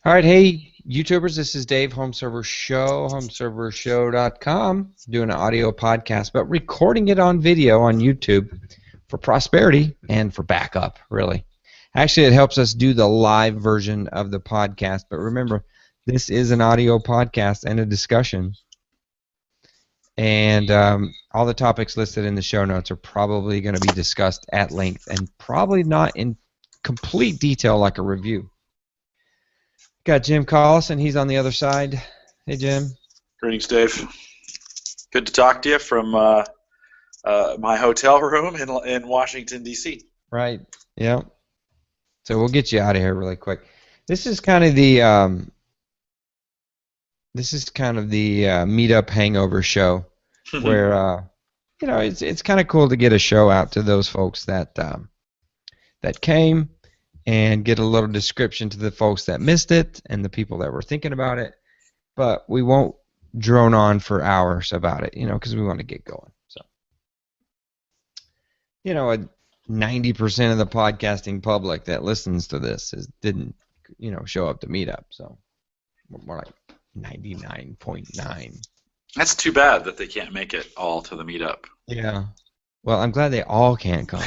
All right, hey YouTubers, this is Dave, Home Server Show, homeservershow.com, doing an audio podcast, but recording it on video on YouTube for prosperity and for backup, really. Actually, it helps us do the live version of the podcast, but remember, this is an audio podcast and a discussion, and all the topics listed in the show notes are probably going to be discussed at length and probably not in complete detail like a review. Got Jim Collison. He's on the other side. Hey, Jim. Greetings, Dave. Good to talk to you from my hotel room in Washington, D.C. Right. Yeah. So we'll get you out of here really quick. This is kind of the Meetup hangover show, where it's kind of cool to get a show out to those folks that came, and get a little description to the folks that missed it and the people that were thinking about it. But we won't drone on for hours about it, because we want to get going. So, 90% of the podcasting public that listens to this didn't, show up to Meetup. So, more like 99.9. That's too bad that they can't make it all to the Meetup. Yeah. Well, I'm glad they all can't come.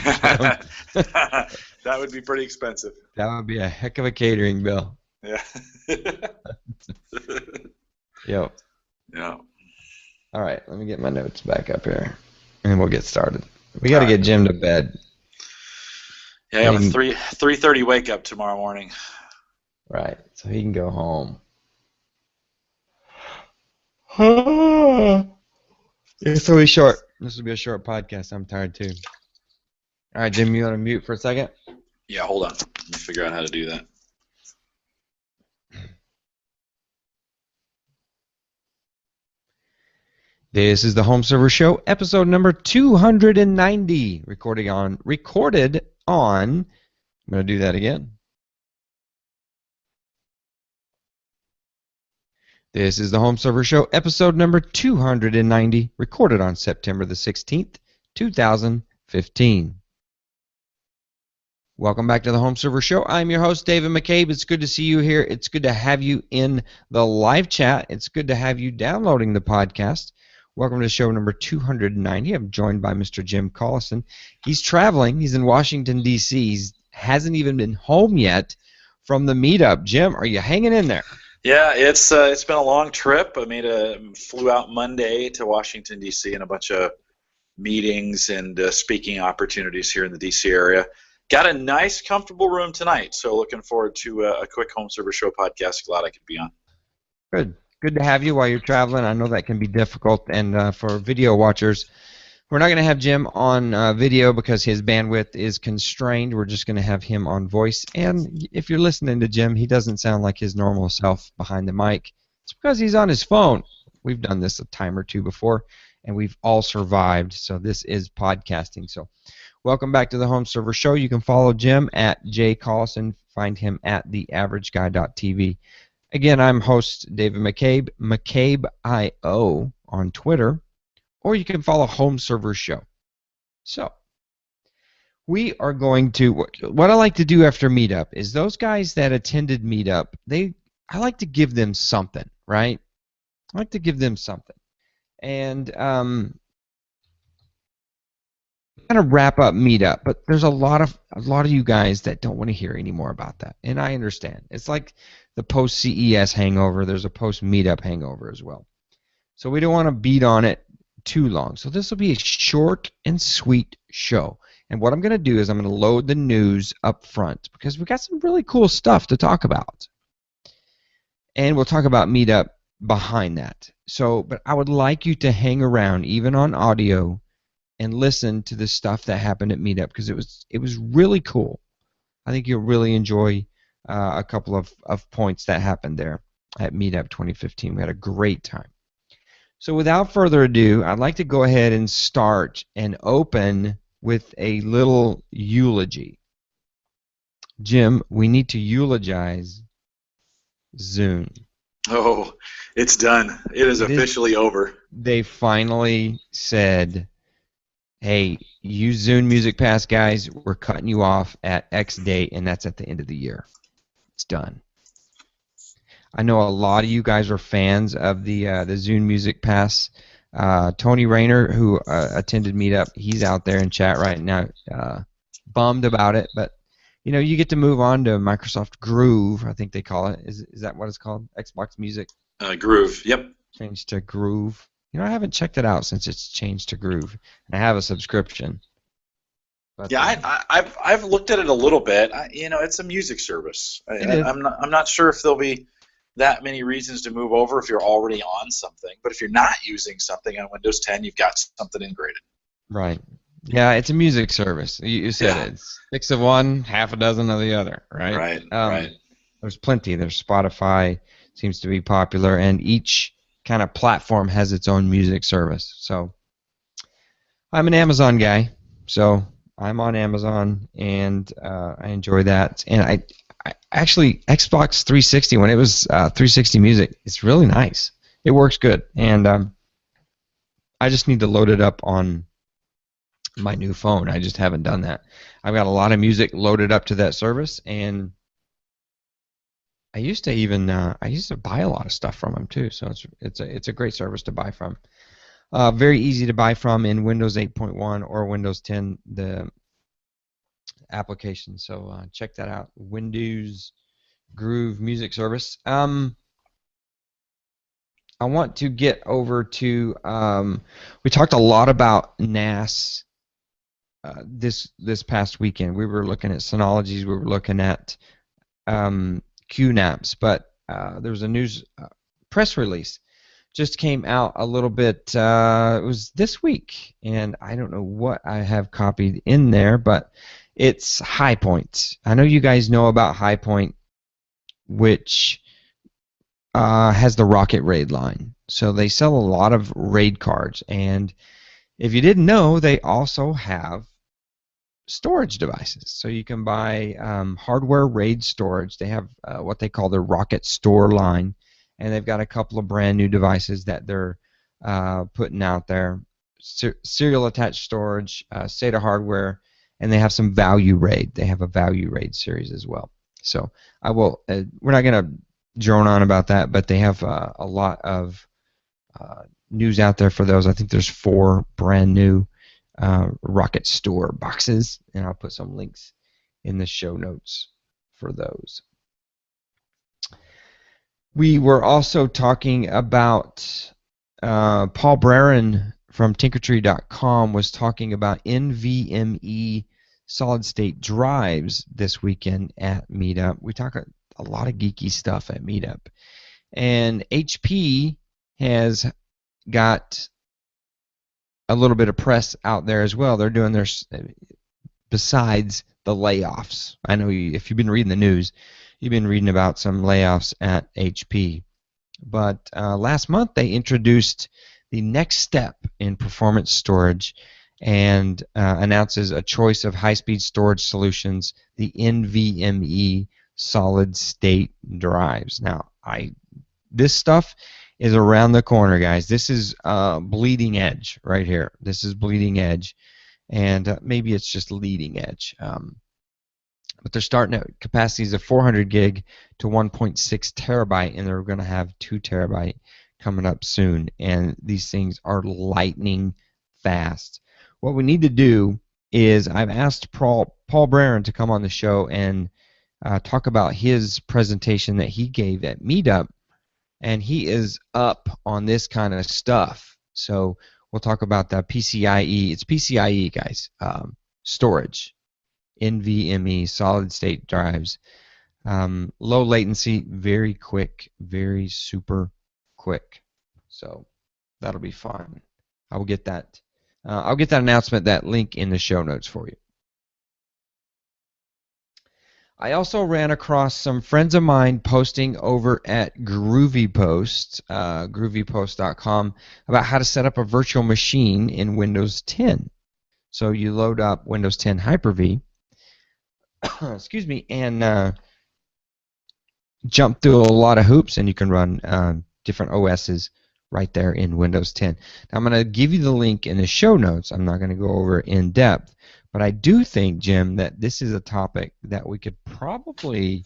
That would be pretty expensive. That would be a heck of a catering bill. Yeah. Yep. Yeah. All right, let me get my notes back up here, and we'll get started. We got to get Jim to bed. Yeah, I have a 3:30 wake up tomorrow morning. Right, so he can go home. This will be short. This will be a short podcast. I'm tired too. All right, Jim, you want to mute for a second? Yeah, hold on. Let me figure out how to do that. This is the Home Server Show, episode number 290, recorded on. I'm going to do that again. This is the Home Server Show, episode number 290, recorded on September the 16th, 2015. Welcome back to the Home Server Show. I'm your host, David McCabe. It's good to see you here. It's good to have you in the live chat. It's good to have you downloading the podcast. Welcome to show number 290. I'm joined by Mr. Jim Collison. He's traveling. He's in Washington, D.C. He hasn't even been home yet from the Meetup. Jim, are you hanging in there? Yeah, it's been a long trip. Flew out Monday to Washington, D.C. and a bunch of meetings and speaking opportunities here in the D.C. area. Got a nice, comfortable room tonight, so looking forward to a quick Home Server Show podcast. Glad I could be on. Good. Good to have you while you're traveling. I know that can be difficult, and for video watchers, we're not going to have Jim on video because his bandwidth is constrained. We're just going to have him on voice, and if you're listening to Jim, he doesn't sound like his normal self behind the mic. It's because he's on his phone. We've done this a time or two before, and we've all survived, so this is podcasting. So welcome back to the Home Server Show. You can follow Jim at jcollison. Find him at theaverageguy.tv. Again, I'm host David McCabe, McCabe.io on Twitter, or you can follow Home Server Show. So, we are going to, what I like to do after Meetup is those guys that attended Meetup, I like to give them something, right? I like to give them something. And kind of wrap up Meetup, but there's a lot of you guys that don't want to hear any more about that, and I understand. It's like the post-CES hangover. There's a post-Meetup hangover as well. So we don't want to beat on it too long. So this will be a short and sweet show. And what I'm going to do is I'm going to load the news up front because we got some really cool stuff to talk about. And we'll talk about Meetup behind that. So, but I would like you to hang around, even on audio, and listen to the stuff that happened at Meetup because it was really cool. I think you'll really enjoy a couple of points that happened there at Meetup 2015. We had a great time. So without further ado, I'd like to go ahead and start and open with a little eulogy. Jim, we need to eulogize Zune. Oh, it's done. It is officially over. They finally said, hey, you Zune Music Pass guys, we're cutting you off at X date, and that's at the end of the year. It's done. I know a lot of you guys are fans of the Zune Music Pass. Tony Rayner, who attended Meetup, he's out there in chat right now, bummed about it. But you get to move on to Microsoft Groove, I think they call it. Is that what it's called? Xbox Music Groove. Yep. changed to Groove. I haven't checked it out since it's changed to Groove, and I have a subscription. But, yeah, I've looked at it a little bit. It's a music service. I'm not sure if there'll be that many reasons to move over if you're already on something. But if you're not using something on Windows 10, you've got something integrated. Right. Yeah, it's a music service. You said it's 6 of one, half a dozen of the other, right? Right. Right. There's plenty. There's Spotify seems to be popular, and each kind of platform has its own music service. So I'm an Amazon guy, so I'm on Amazon, and I enjoy that. And I actually, Xbox 360, when it was 360 Music, it's really nice. It works good, and I just need to load it up on my new phone. I just haven't done that. I've got a lot of music loaded up to that service, and I used to buy a lot of stuff from them too. So it's a great service to buy from. Very easy to buy from in Windows 8.1 or Windows 10, the application. So check that out. Windows Groove Music Service. I want to get over to. We talked a lot about NAS this past weekend. We were looking at Synologies. We were looking at QNAPs, but there was a news press release just came out a little bit. It was this week, and I don't know what I have copied in there, but it's High Point. I know you guys know about High Point, which has the Rocket Raid line. So they sell a lot of raid cards, and if you didn't know, they also have storage devices. So you can buy hardware RAID storage. They have what they call their Rocket Store line, and they've got a couple of brand new devices that they're putting out there. Serial attached storage, SATA hardware, and they have some value RAID. They have a value RAID series as well. So I will. We're not going to drone on about that, but they have a lot of news out there for those. I think there's 4 brand new Rocket Store boxes, and I'll put some links in the show notes for those. We were also talking about Paul Braren from tinkertree.com was talking about NVMe solid-state drives this weekend at Meetup. We talk a lot of geeky stuff at Meetup. And HP has got a little bit of press out there as well. They're doing their, besides the layoffs. I know if you've been reading the news, you've been reading about some layoffs at HP. But last month they introduced the next step in performance storage and announces a choice of high-speed storage solutions, the NVMe solid-state drives. Now, this stuff is around the corner, guys. This is bleeding edge right here. This is bleeding edge, and maybe it's just leading edge. But they're starting at capacities of 400 gig to 1.6 terabyte, and they're going to have 2 terabyte coming up soon. And these things are lightning fast. What we need to do is I've asked Paul Braren to come on the show and talk about his presentation that he gave at Meetup, and he is up on this kind of stuff. So we'll talk about the PCIe. It's PCIe, guys. Storage. NVMe solid-state drives. Low latency, very quick, very super quick. So that'll be fun. I will get that. I'll get that announcement, that link in the show notes for you. I also ran across some friends of mine posting over at GroovyPost, groovypost.com, about how to set up a virtual machine in Windows 10. So you load up Windows 10 Hyper-V, excuse me, and jump through a lot of hoops, and you can run different OSs right there in Windows 10. Now, I'm going to give you the link in the show notes. I'm not going to go over it in depth, but I do think, Jim, that this is a topic that we could probably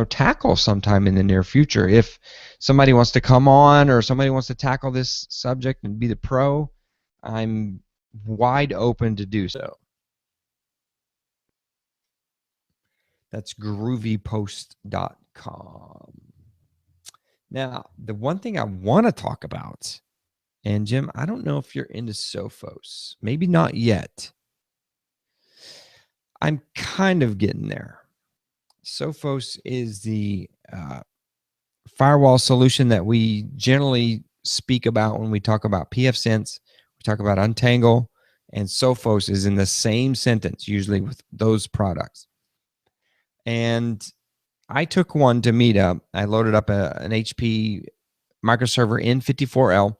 tackle sometime in the near future. If somebody wants to come on or somebody wants to tackle this subject and be the pro, I'm wide open to do so. That's groovypost.com. Now, the one thing I want to talk about, and Jim, I don't know if you're into Sophos. Maybe not yet. I'm kind of getting there. Sophos is the firewall solution that we generally speak about when we talk about pfSense. We talk about Untangle, and Sophos is in the same sentence, usually with those products. And I took one to Meetup. I loaded up an HP microserver N54L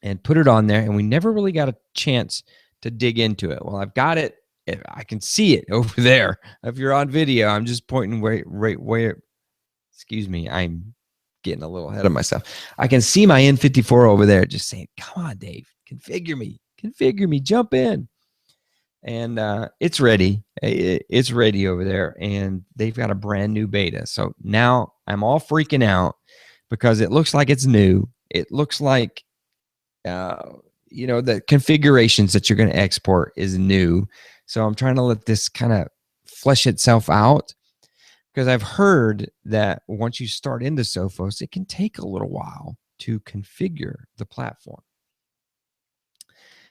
and put it on there, and we never really got a chance to dig into it. Well, I've got it. I can see it over there. If you're on video, I'm just pointing right where. Excuse me, I'm getting a little ahead of myself. I can see my N54 over there, just saying, "Come on, Dave, configure me, jump in." And it's ready. It's ready over there, and they've got a brand new beta. So now I'm all freaking out because it looks like it's new. It looks like the configurations that you're going to export is new. So I'm trying to let this kind of flesh itself out, because I've heard that once you start into Sophos, it can take a little while to configure the platform.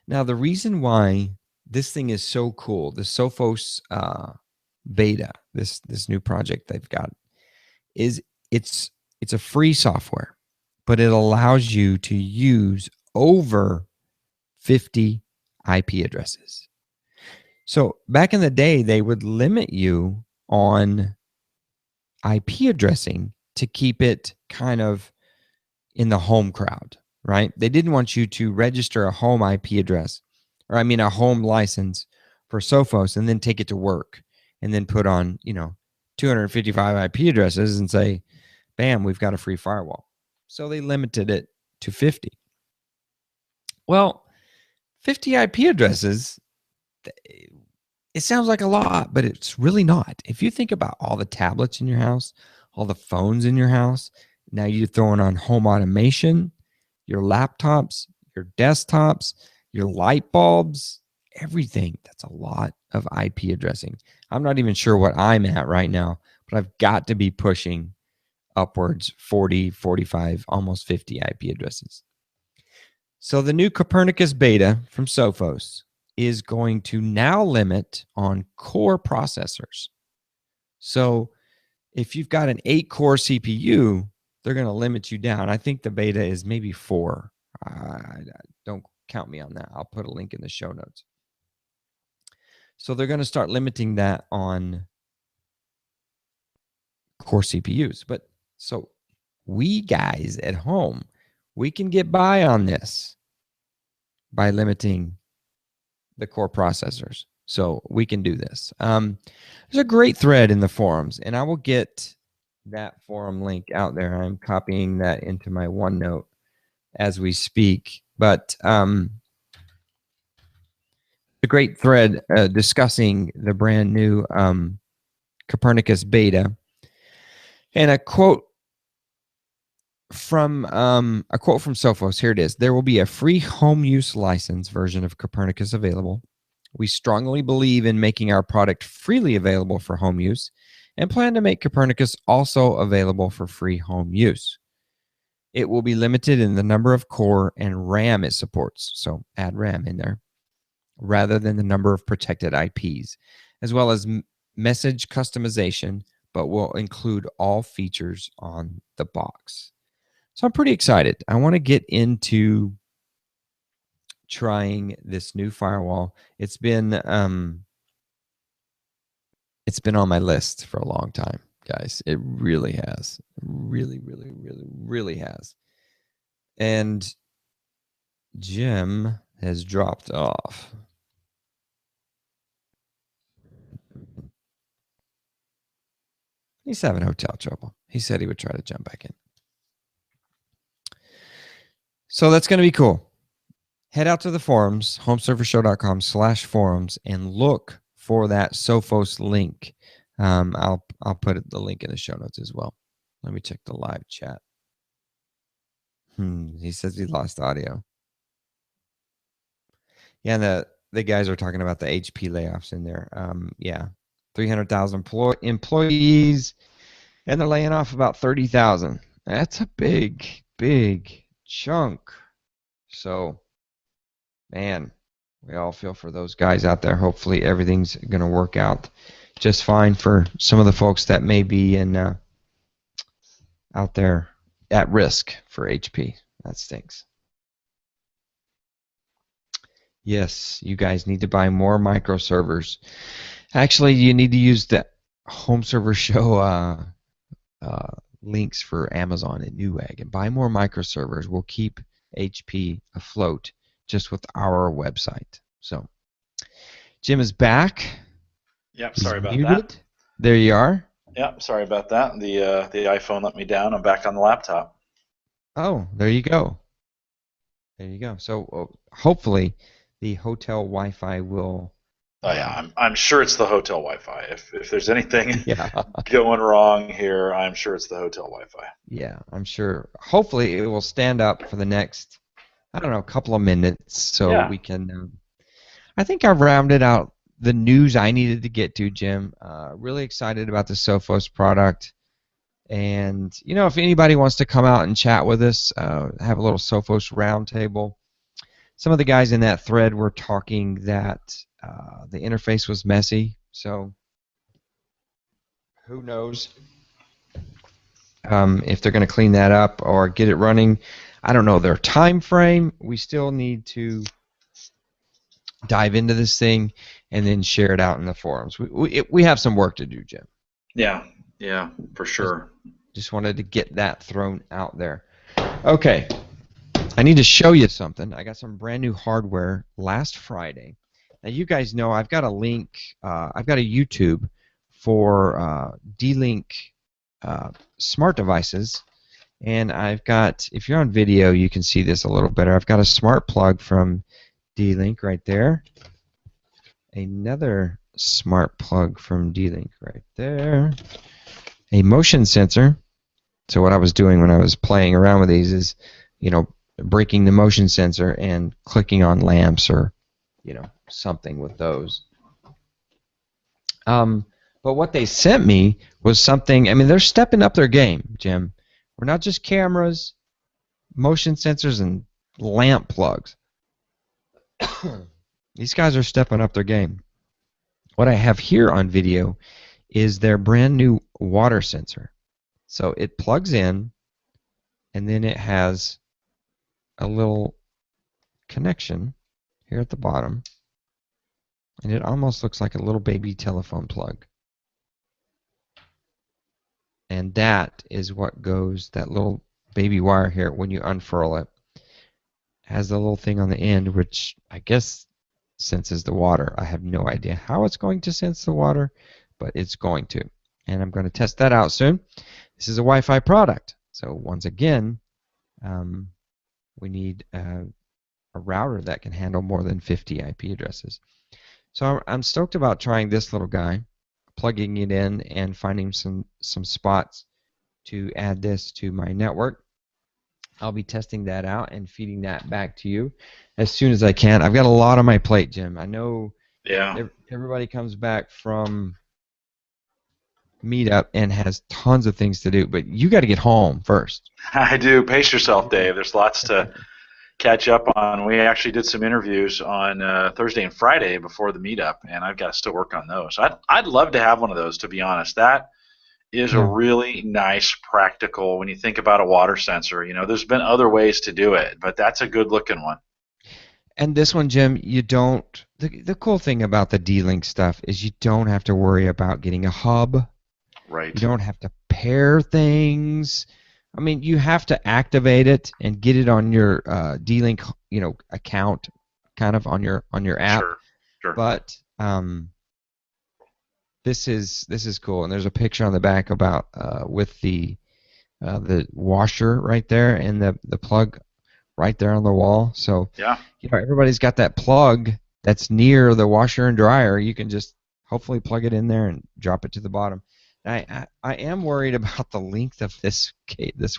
Now, the reason why this thing is so cool, the Sophos beta, this new project they've got, is it's a free software, but it allows you to use over 50 IP addresses. So back in the day, they would limit you on IP addressing to keep it kind of in the home crowd, right? They didn't want you to register a home IP address, or a home license for Sophos and then take it to work and then put on, 255 IP addresses and say, bam, we've got a free firewall. So they limited it to 50. Well, 50 IP addresses, it sounds like a lot, but it's really not. If you think about all the tablets in your house, all the phones in your house, now you're throwing on home automation, your laptops, your desktops, your light bulbs, everything. That's a lot of IP addressing. I'm not even sure what I'm at right now, but I've got to be pushing upwards 40, 45, almost 50 IP addresses. So the new Copernicus beta from Sophos is going to now limit on core processors. So if you've got an 8-core CPU, they're going to limit you down. I think the beta is maybe 4. Don't count me on that. I'll put a link in the show notes. So they're going to start limiting that on core CPUs. But so we guys at home, we can get by on this by limiting the core processors. So we can do this. There's a great thread in the forums, and I will get that forum link out there. I'm copying that into my OneNote as we speak. But a great thread discussing the brand new Copernicus beta, and a quote from Sophos. Here it is. There will be a free home use license version of Copernicus available. We strongly believe in making our product freely available for home use and plan to make Copernicus also available for free home use. It will be limited in the number of core and RAM it supports, so add RAM in there, rather than the number of protected IPs, as well as message customization, but will include all features on the box. So I'm pretty excited. I want to get into trying this new firewall. It's been on my list for a long time, guys. It really has. Really, really, really, really has. And Jim has dropped off. He's having hotel trouble. He said he would try to jump back in. So that's going to be cool. Head out to the forums, homeservershow.com/forums, and look for that Sophos link. I'll put the link in the show notes as well. Let me check the live chat. He says he lost audio. Yeah, and the guys are talking about the HP layoffs in there. Yeah, 300,000 employees, and they're laying off about 30,000. That's a big, big chunk. So, man, we all feel for those guys out there. Hopefully, everything's going to work out just fine for some of the folks that may be out there at risk for HP. That stinks. Yes, you guys need to buy more microservers. Actually, you need to use the Home Server Show links for Amazon and Newegg and buy more microservers. We'll keep HP afloat just with our website. So, Jim is back. Yep, He's sorry about muted. that. There you are. Yep, sorry about that. The iPhone let me down. I'm back on the laptop. Oh, there you go. There you go. So hopefully the hotel Wi-Fi will. Oh yeah, I'm sure it's the hotel Wi-Fi. If there's anything Yeah. going wrong here, I'm sure it's the hotel Wi-Fi. Yeah, I'm sure. Hopefully it will stand up for the next, I don't know, couple of minutes so we can. I think I've rounded out the news I needed to get to, Jim. Really excited about the Sophos product. And, if anybody wants to come out and chat with us, have a little Sophos roundtable. Some of the guys in that thread were talking that the interface was messy. So who knows if they're going to clean that up or get it running. I don't know their time frame. We still need to dive into this thing and then share it out in the forums. We have some work to do, Jim. Yeah, for sure. Just wanted to get that thrown out there. Okay, I need to show you something. I got some brand new hardware last Friday. Now you guys know I've got a link. I've got a YouTube for D-Link smart devices, and I've got. If you're on video, you can see this a little better. I've got a smart plug from D-Link right there. Another smart plug from D-Link right there. A motion sensor. So what I was doing when I was playing around with these is, breaking the motion sensor and clicking on lamps or, something with those. But what they sent me was something. I mean, they're stepping up their game, Jim. We're not just cameras, motion sensors, and lamp plugs. These guys are stepping up their game. What I have here on video is their brand new water sensor. So it plugs in, and then it has a little connection here at the bottom, and it almost looks like a little baby telephone plug. And that is what goes, that little baby wire here, when you unfurl it, has a little thing on the end, which I guess senses the water. I have no idea how it's going to sense the water, but it's going to. And I'm going to test that out soon. This is a Wi-Fi product. So once again, we need a router that can handle more than 50 IP addresses. So I'm stoked about trying this little guy, plugging it in and finding some spots to add this to my network. I'll be testing that out and feeding that back to you as soon as I can. I've got a lot on my plate, Jim. I know everybody comes back from Meetup and has tons of things to do, but you got to get home first. I do. Pace yourself, Dave. There's lots to catch up on. We actually did some interviews on Thursday and Friday before the Meetup, and I've got to still work on those. I'd love to have one of those, to be honest. That is a really nice, practical, when you think about a water sensor. There's been other ways to do it, but that's a good-looking one. And this one, Jim, you don't. The cool thing about the D-Link stuff is you don't have to worry about getting a hub. Right. You don't have to pair things. I mean, you have to activate it and get it on your D-Link, account, kind of on your app. Sure. But this is cool, and there's a picture on the back about with the washer right there and the plug right there on the wall. So yeah, everybody's got that plug that's near the washer and dryer. You can just hopefully plug it in there and drop it to the bottom. I am worried about the length of this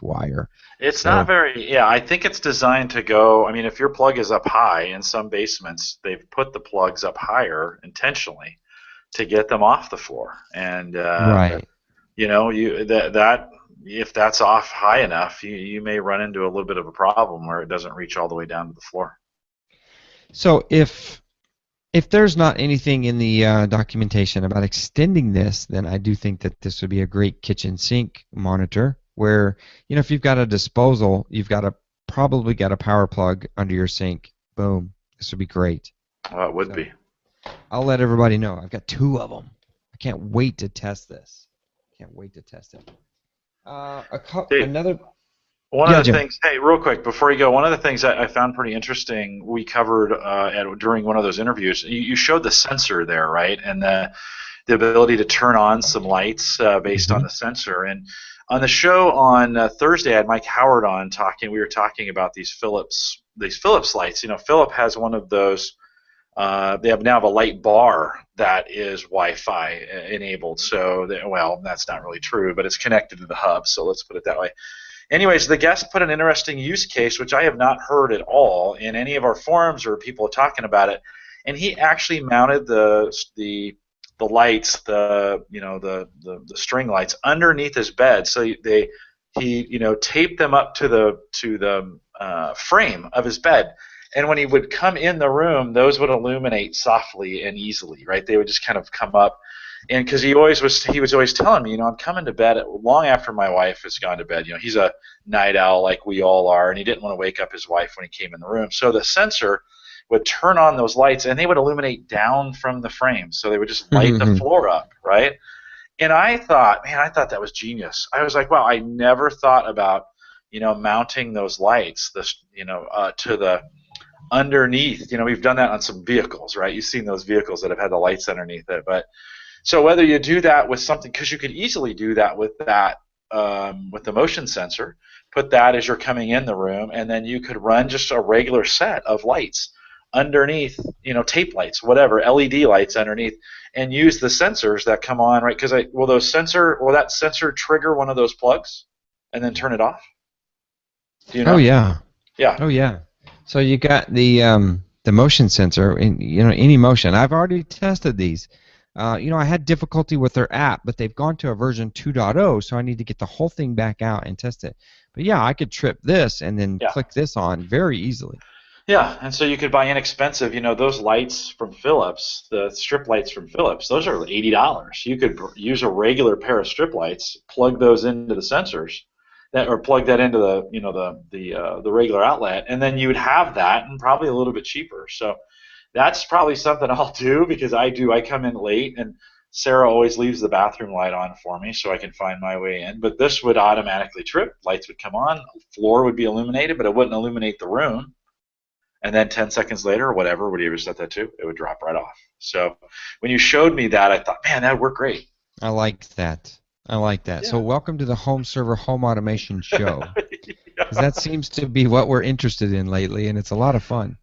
wire. It's not So very, yeah, I think it's designed to go, I mean, if your plug is up high in some basements, they've put the plugs up higher intentionally to get them off the floor. And right. you that if that's off high enough, you may run into a little bit of a problem where it doesn't reach all the way down to the floor. So if there's not anything in the documentation about extending this, then I do think that this would be a great kitchen sink monitor where, if you've got a disposal, you've probably got a power plug under your sink. Boom. This would be great. Well, it would So be. I'll let everybody know. I've got 2 of them. I can't wait to test this. Can't wait to test it. Dave, Another. one Yeah, of the Jim. things, hey, real quick before you go, one of the things I found pretty interesting, we covered during one of those interviews. You showed the sensor there, right, and the ability to turn on some lights based on Hmm. the sensor. And on the show on Thursday, I had Mike Howard on talking. We were talking about these Philips lights. Philip has one of those. They now have a light bar that is Wi-Fi enabled. So, well, that's not really true, but it's connected to the hub. So let's put it that way. Anyways, the guest put an interesting use case, which I have not heard at all in any of our forums or people talking about it. And he actually mounted the lights, the string lights underneath his bed. So he taped them up to the frame of his bed. And when he would come in the room, those would illuminate softly and easily, right? They would just kind of come up, and because he was always telling me, I'm coming to bed long after my wife has gone to bed. He's a night owl like we all are, and he didn't want to wake up his wife when he came in the room. So the sensor would turn on those lights, and they would illuminate down from the frame, so they would just light the floor up, right? And I thought, man, I thought that was genius. I was like, wow, I never thought about mounting those lights, to the underneath. We've done that on some vehicles, right? You've seen those vehicles that have had the lights underneath it, but so whether you do that with something, because you could easily do that with with the motion sensor, put that as you're coming in the room, and then you could run just a regular set of lights underneath, tape lights, whatever, LED lights underneath, and use the sensors that come on, right? Because will that sensor trigger one of those plugs and then turn it off? Do you Oh know? yeah. Yeah. Oh yeah. So you got the motion sensor in any motion. I've already tested these. I had difficulty with their app, but they've gone to a version 2.0, so I need to get the whole thing back out and test it. But yeah, I could trip this and then Yeah. click this on very easily. Yeah, and so you could buy inexpensive, those lights from Philips, the strip lights from Philips. Those are $80. You could use a regular pair of strip lights, plug those into the sensors, or plug that into the regular outlet, and then you would have that, and probably a little bit cheaper. So that's probably something I'll do because I come in late, and Sarah always leaves the bathroom light on for me so I can find my way in. But this would automatically trip. Lights would come on, floor would be illuminated, but it wouldn't illuminate the room, and then 10 seconds later, or whatever you ever set that to, it would drop right off. So when you showed me that, I thought, man, that would work great. I like that. I like that. So Yeah. welcome to the Home Server Home Automation Show, because Yeah. that seems to be what we're interested in lately, and it's a lot of fun.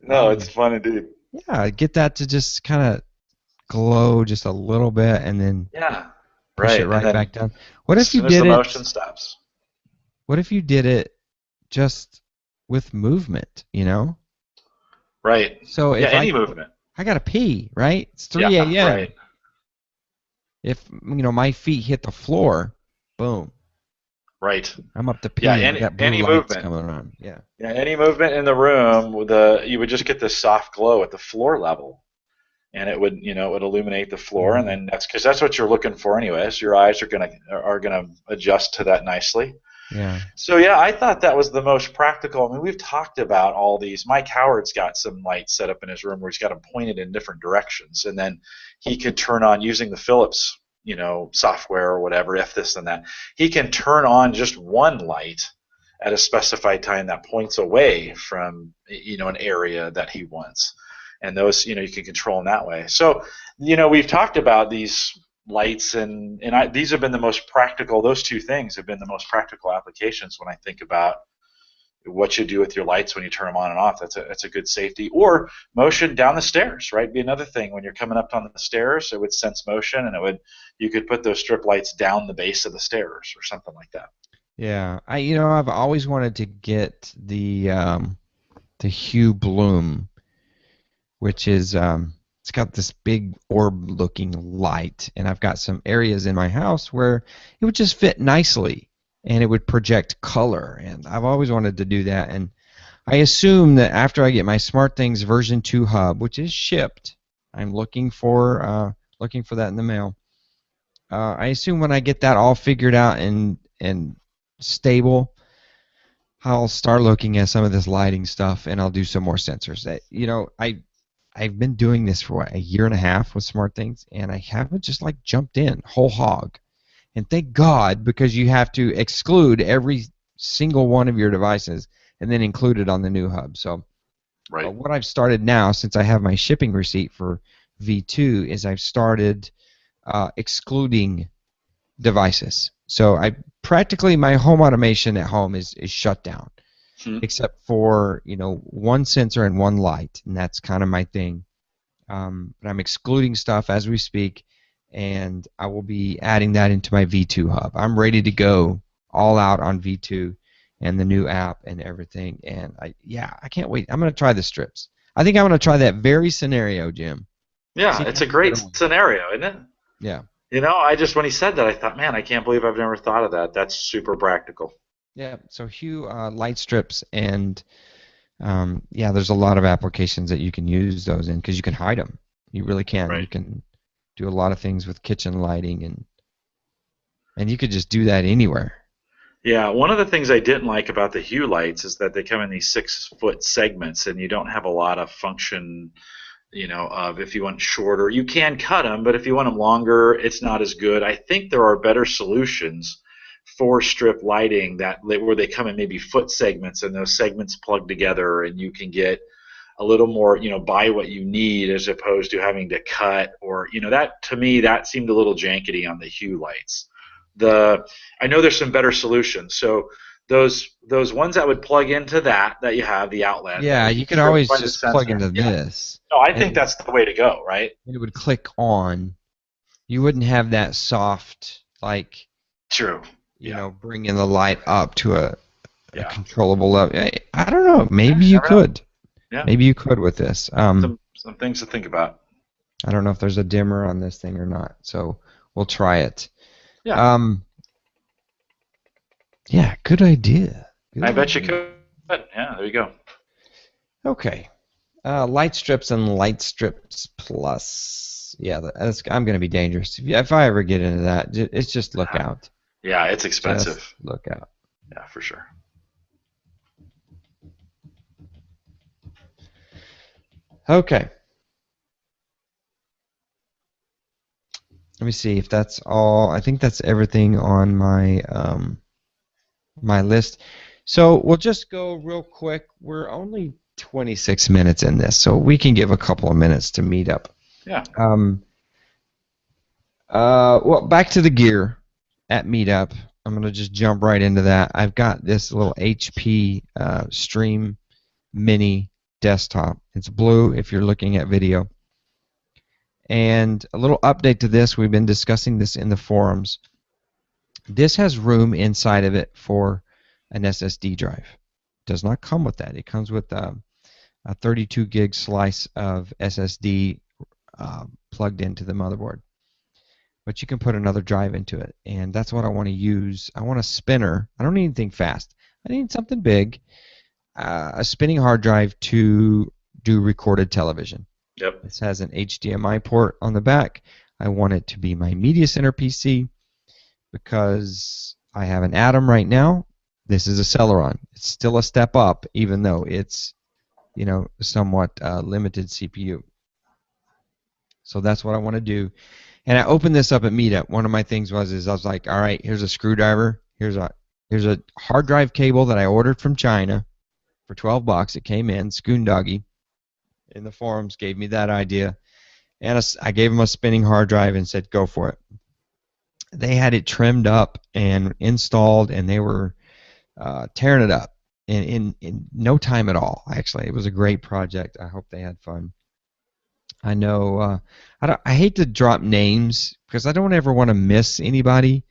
No, it's fun indeed. Yeah, get that to just kind of glow just a little bit, and then Yeah. push it Right. And right then back down. What as if you soon as the did motion it? stops. What if you did it just with movement? Right. So Yeah, if any movement. I gotta pee, right? It's Yeah, 3 a.m. right. If my feet hit the floor, boom, Right. I'm up to Yeah, pee, and I got blue any lights movement. coming on. Yeah. Yeah, any movement in the room you would just get this soft glow at the floor level. And it would illuminate the floor, and Mhm. then that's what you're looking for anyways. Your eyes are gonna adjust to that nicely. Yeah. So yeah, I thought that was the most practical. I mean, we've talked about all these. Mike Howard's got some lights set up in his room where he's got them pointed in different directions, and then he could turn on using the Philips, software or whatever, if this and that. He can turn on just one light at a specified time that points away from an area that he wants, and those you can control in that way. So we've talked about these lights, and these have been the most practical. Those two things have been the most practical applications when I think about what you do with your lights when you turn them on and off. That's a good safety. Or motion down the stairs, right? Be another thing when you're coming up on the stairs, it would sense motion, and you could put those strip lights down the base of the stairs or something like that. Yeah, I've always wanted to get the Hue Bloom, which is it's got this big orb-looking light, and I've got some areas in my house where it would just fit nicely, and it would project color, and I've always wanted to do that. And I assume that after I get my SmartThings version 2 hub, which is shipped, I'm looking for that in the mail. I assume when I get that all figured out and stable, I'll start looking at some of this lighting stuff, and I'll do some more sensors. I've been doing this for a year and a half with SmartThings, and I haven't just like jumped in whole hog. And thank God, because you have to exclude every single one of your devices and then include it on the new hub. So Right. what I've started now, since I have my shipping receipt for V2, is I've started excluding devices. So practically my home automation at home is shut down, except for one sensor and one light, and that's kind of my thing. But I'm excluding stuff as we speak, and I will be adding that into my V2 hub. I'm ready to go all out on V2 and the new app and everything, and I can't wait. I'm going to try the strips. I think I'm going to try that very scenario, Jim. Yeah, it's a great scenario, isn't it? Yeah. When he said that, I thought, man, I can't believe I've never thought of that. That's super practical. Yeah, so Hue light strips, and there's a lot of applications that you can use those in because you can hide them. You really can. Right. You can do a lot of things with kitchen lighting, and you could just do that anywhere. Yeah, one of the things I didn't like about the Hue lights is that they come in these 6-foot segments, and you don't have a lot of function. Of if you want shorter, you can cut them, but if you want them longer, it's not as good. I think there are better solutions for strip lighting where they come in maybe foot segments, and those segments plug together, and you can get a little more, buy what you need as opposed to having to cut or, that to me that seemed a little jankety on the Hue lights. I know there's some better solutions. So those ones that would plug into that you have the outlet. Yeah, you can always just plug into this. No, I think that's the way to go, right? It would click on. You wouldn't have that soft, like, true. Bringing the light up to a controllable level. I don't know. Maybe you could. Yeah. Maybe you could with this. Some things to think about. I don't know if there's a dimmer on this thing or not, so we'll try it. Yeah. Yeah, good idea. I bet you could. Yeah, there you go. Okay. Light strips and light strips plus. Yeah, I'm going to be dangerous. If I ever get into that, it's just look out. Yeah, it's expensive. Just look out. Yeah, for sure. Okay. Let me see if that's all. I think that's everything on my my list. So we'll just go real quick. We're only 26 minutes in this, so we can give a couple of minutes to meet up. Yeah. Well, back to the gear at Meetup. I'm going to just jump right into that. I've got this little HP Stream Mini desktop. It's blue if you're looking at video. And a little update to this, we've been discussing this in the forums. This has room inside of it for an SSD drive. It does not come with that. It comes with a 32 gig slice of SSD plugged into the motherboard. But you can put another drive into it, and that's what I want to use. I want a spinner. I don't need anything fast. I need something big, a spinning hard drive to do recorded television. Yep. This has an HDMI port on the back. I want it to be my media center PC because I have an Atom right now. This is a Celeron. It's still a step up, even though it's, somewhat limited CPU. So that's what I want to do. And I opened this up at Meetup. One of my things I was like, all right, here's a screwdriver. Here's a hard drive cable that I ordered from China for $12. It came in, Skoondoggy. In the forums gave me that idea, and I gave them a spinning hard drive and said go for it. They had it trimmed up and installed, and they were tearing it up, in no time at all. Actually, it was a great project. I hope they had fun. I know. I hate to drop names because I don't ever want to miss anybody.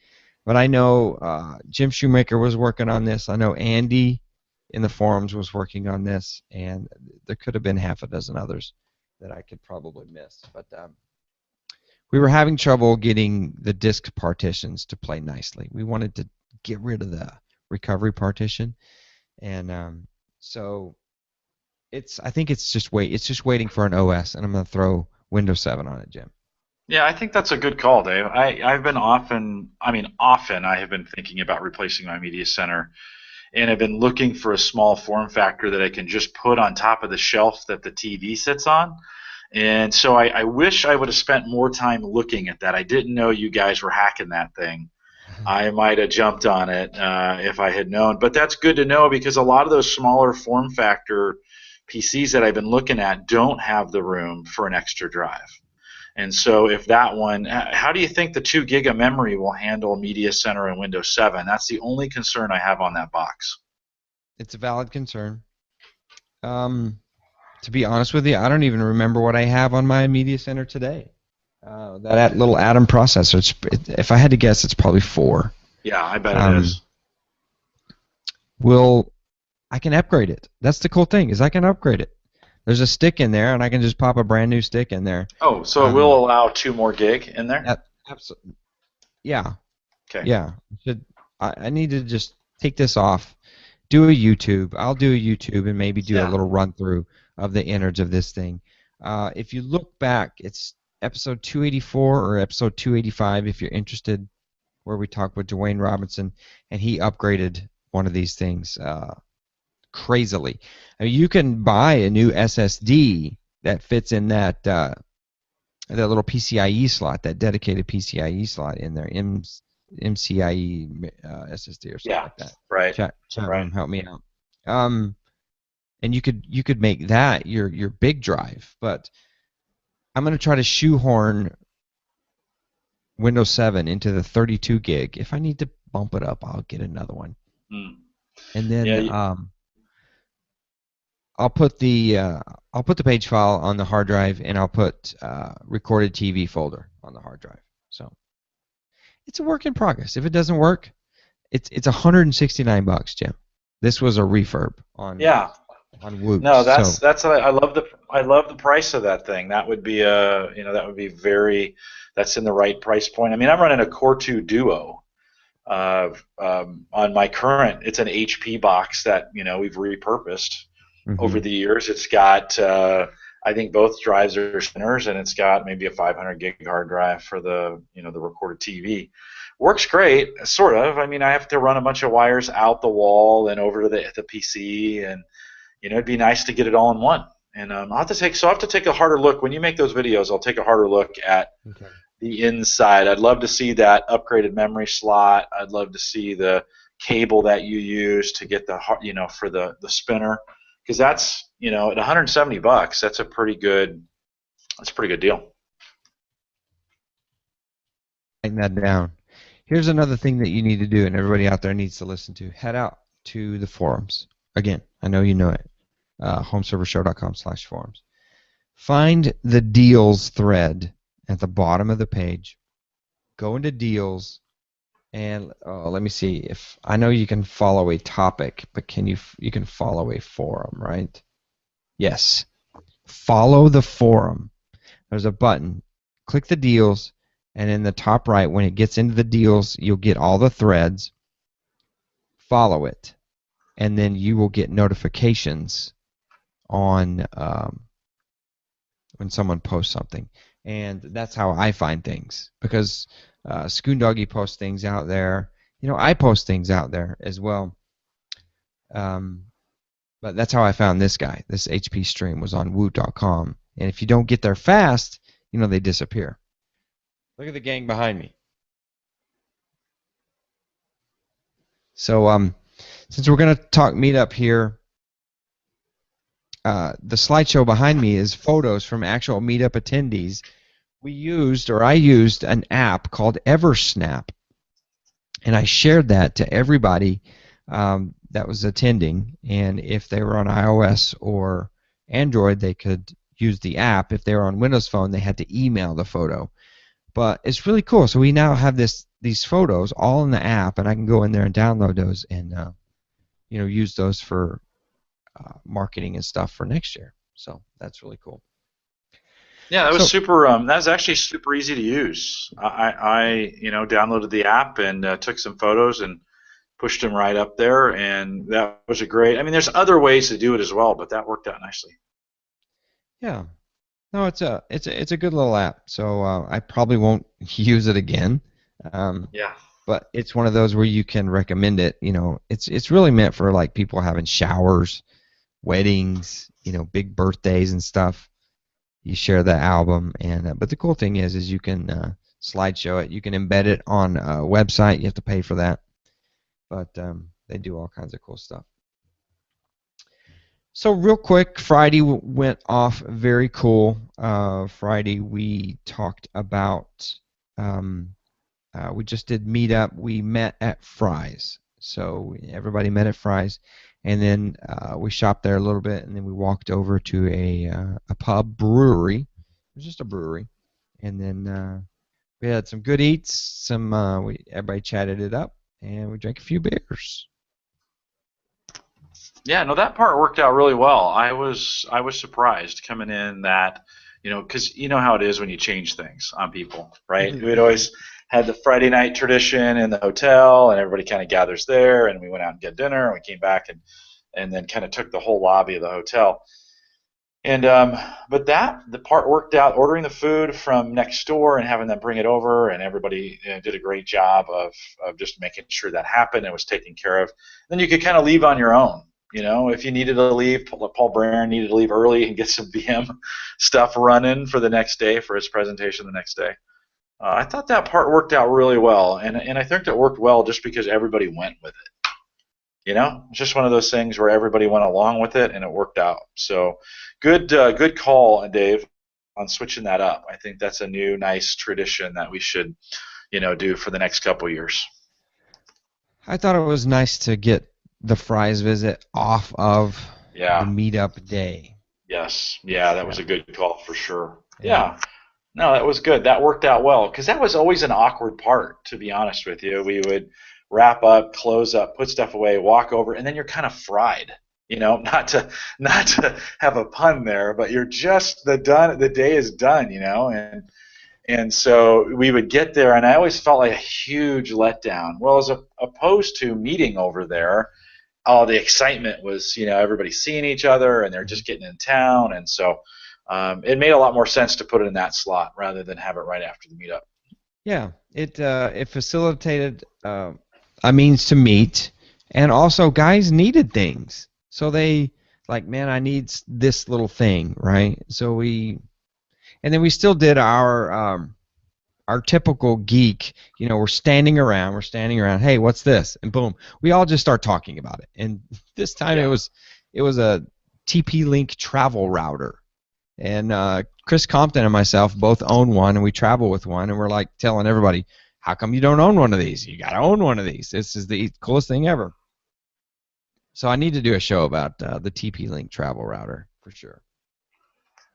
But I know Jim Shoemaker was working on this. I know Andy in the forums was working on this, and there could have been half a dozen others that I could probably miss. But we were having trouble getting the disk partitions to play nicely. We wanted to get rid of the recovery partition, and so I think it's just waiting for an OS, and I'm going to throw Windows 7 on it, Jim. Yeah, I think that's a good call, Dave. I've been often I have been thinking about replacing my media center, and I've been looking for a small form factor that I can just put on top of the shelf that the TV sits on. And so I wish I would have spent more time looking at that. I didn't know you guys were hacking that thing. I might have jumped on it if I had known. But that's good to know because a lot of those smaller form factor PCs that I've been looking at don't have the room for an extra drive. And so if that one, how do you think the 2 gig of memory will handle Media Center and Windows 7? That's the only concern I have on that box. It's a valid concern. To be honest with you, I don't even remember what I have on my media center today. That little Atom processor. If I had to guess, it's probably 4. Yeah, I bet it is. I can upgrade it. That's the cool thing is I can upgrade it. There's a stick in there, and I can just pop a brand new stick in there. Oh, so it will allow 2 more gig in there? Absolutely. Yeah. Okay. Yeah. I need to just take this off, do a YouTube. I'll do a YouTube and maybe do a little run through of the innards of this thing. If you look back, it's episode 284 or episode 285 if you're interested, where we talked with Dwayne Robinson, and he upgraded one of these things crazily. I mean, you can buy a new SSD that fits in that little PCIe slot, that dedicated PCIe slot in there, MCIe SSD or something like that. Right. Chat room, help me out. And you could make that your big drive, but I'm going to try to shoehorn Windows 7 into the 32 gig. If I need to bump it up, I'll get another one. And then I'll put the page file on the hard drive, and I'll put recorded TV folder on the hard drive. So it's a work in progress. If it doesn't work, it's $169, Jim. This was a refurb on Woot. No, that's I love the price of that thing. That would be that's in the right price point. I mean, I'm running a Core 2 Duo on my current. It's an HP box that we've repurposed over the years. It's got I think both drives are spinners, and it's got maybe a 500 gig hard drive for the the recorded TV. Works great, sort of. I mean, I have to run a bunch of wires out the wall and over to the PC, and it'd be nice to get it all in one. And I'll have to take a harder look when you make those videos. I'll take a harder look at the inside. I'd love to see that upgraded memory slot. I'd love to see the cable that you use to get the for the spinner, because that's at $170. That's a pretty good deal. Write that down. Here's another thing that you need to do, and everybody out there needs to listen to. Head out to the forums. Again, I know you know it. homeservershow.com/forums. Find the deals thread at the bottom of the page. Go into deals, and let me see if I know you can follow a topic, but you can follow a forum, right? Yes. Follow the forum. There's a button. Click the deals, and in the top right, when it gets into the deals, you'll get all the threads. Follow it, and then you will get notifications on when someone posts something. And that's how I find things, because Schoondoggy posts things out there. I post things out there as well. But that's how I found this guy. This HP stream was on woot.com. And if you don't get there fast, they disappear. Look at the gang behind me. So since we're going to talk Meetup here, the slideshow behind me is photos from actual Meetup attendees. I used an app called Eversnap, and I shared that to everybody that was attending, and if they were on iOS or Android, they could use the app. If they were on Windows Phone, they had to email the photo. But it's really cool. So we now have these photos all in the app, and I can go in there and download those and use those for marketing and stuff for next year. So that's really cool. Yeah, that was So super. That was actually super easy to use. I downloaded the app and took some photos and pushed them right up there, and that was a great. I mean, there's other ways to do it as well, but that worked out nicely. yeah, no, it's a good little app. So I probably won't use it again. Um, Yeah. but it's one of those where you can recommend it. It's really meant for like people having showers, weddings, big birthdays and stuff. You share the album, and but the cool thing is you can slideshow it. You can embed it on a website. You have to pay for that, but they do all kinds of cool stuff. So real quick, Friday went off very cool. Friday we talked about. We just did Meetup. We met at Fry's, so everybody met at Fry's, and then we shopped there a little bit, and then we walked over to a pub brewery. It was just a brewery, and then we had some good eats. Everybody chatted it up, and we drank a few beers. Yeah, no, that part worked out really well. I was surprised coming in that, because you know how it is when you change things on people, right? We'd always had the Friday night tradition in the hotel, and everybody kind of gathers there, and we went out and get dinner, and we came back and then kind of took the whole lobby of the hotel. And but the part worked out. Ordering the food from next door and having them bring it over, and everybody did a great job of just making sure that happened and was taken care of. Then you could kind of leave on your own. If you needed to leave, Paul Brand needed to leave early and get some VM stuff running for the next day for his presentation the next day. I thought that part worked out really well, and I think it worked well just because everybody went with it. It's just one of those things where everybody went along with it and it worked out. So good call, Dave, on switching that up. I think that's a new nice tradition that we should do for the next couple years. I thought it was nice to get the Fry's visit off of the Yeah. Meetup day. Yes. Yeah, that was Yeah. a good call for sure. Yeah. Yeah. No, that was good. That worked out well because that was always an awkward part, to be honest with you. We would wrap up, close up, put stuff away, walk over, and then you're kind of fried. Not to have a pun there, but you're just the day is done, and so we would get there, and I always felt like a huge letdown. Well, as opposed to meeting over there, all the excitement was, everybody seeing each other, and they're just getting in town, and so it made a lot more sense to put it in that slot rather than have it right after the meetup. Yeah, it facilitated a means to meet, and also guys needed things, so they like, man, I need this little thing, right? And then we still did our typical geek, we're standing around, hey, what's this? And boom, we all just start talking about it. And this time Yeah. it was a TP-Link travel router. And Chris Compton and myself both own one, and we travel with one, and we're like telling everybody, how come you don't own one of these? You got to own one of these. This is the coolest thing ever. So I need to do a show about the TP-Link travel router for sure.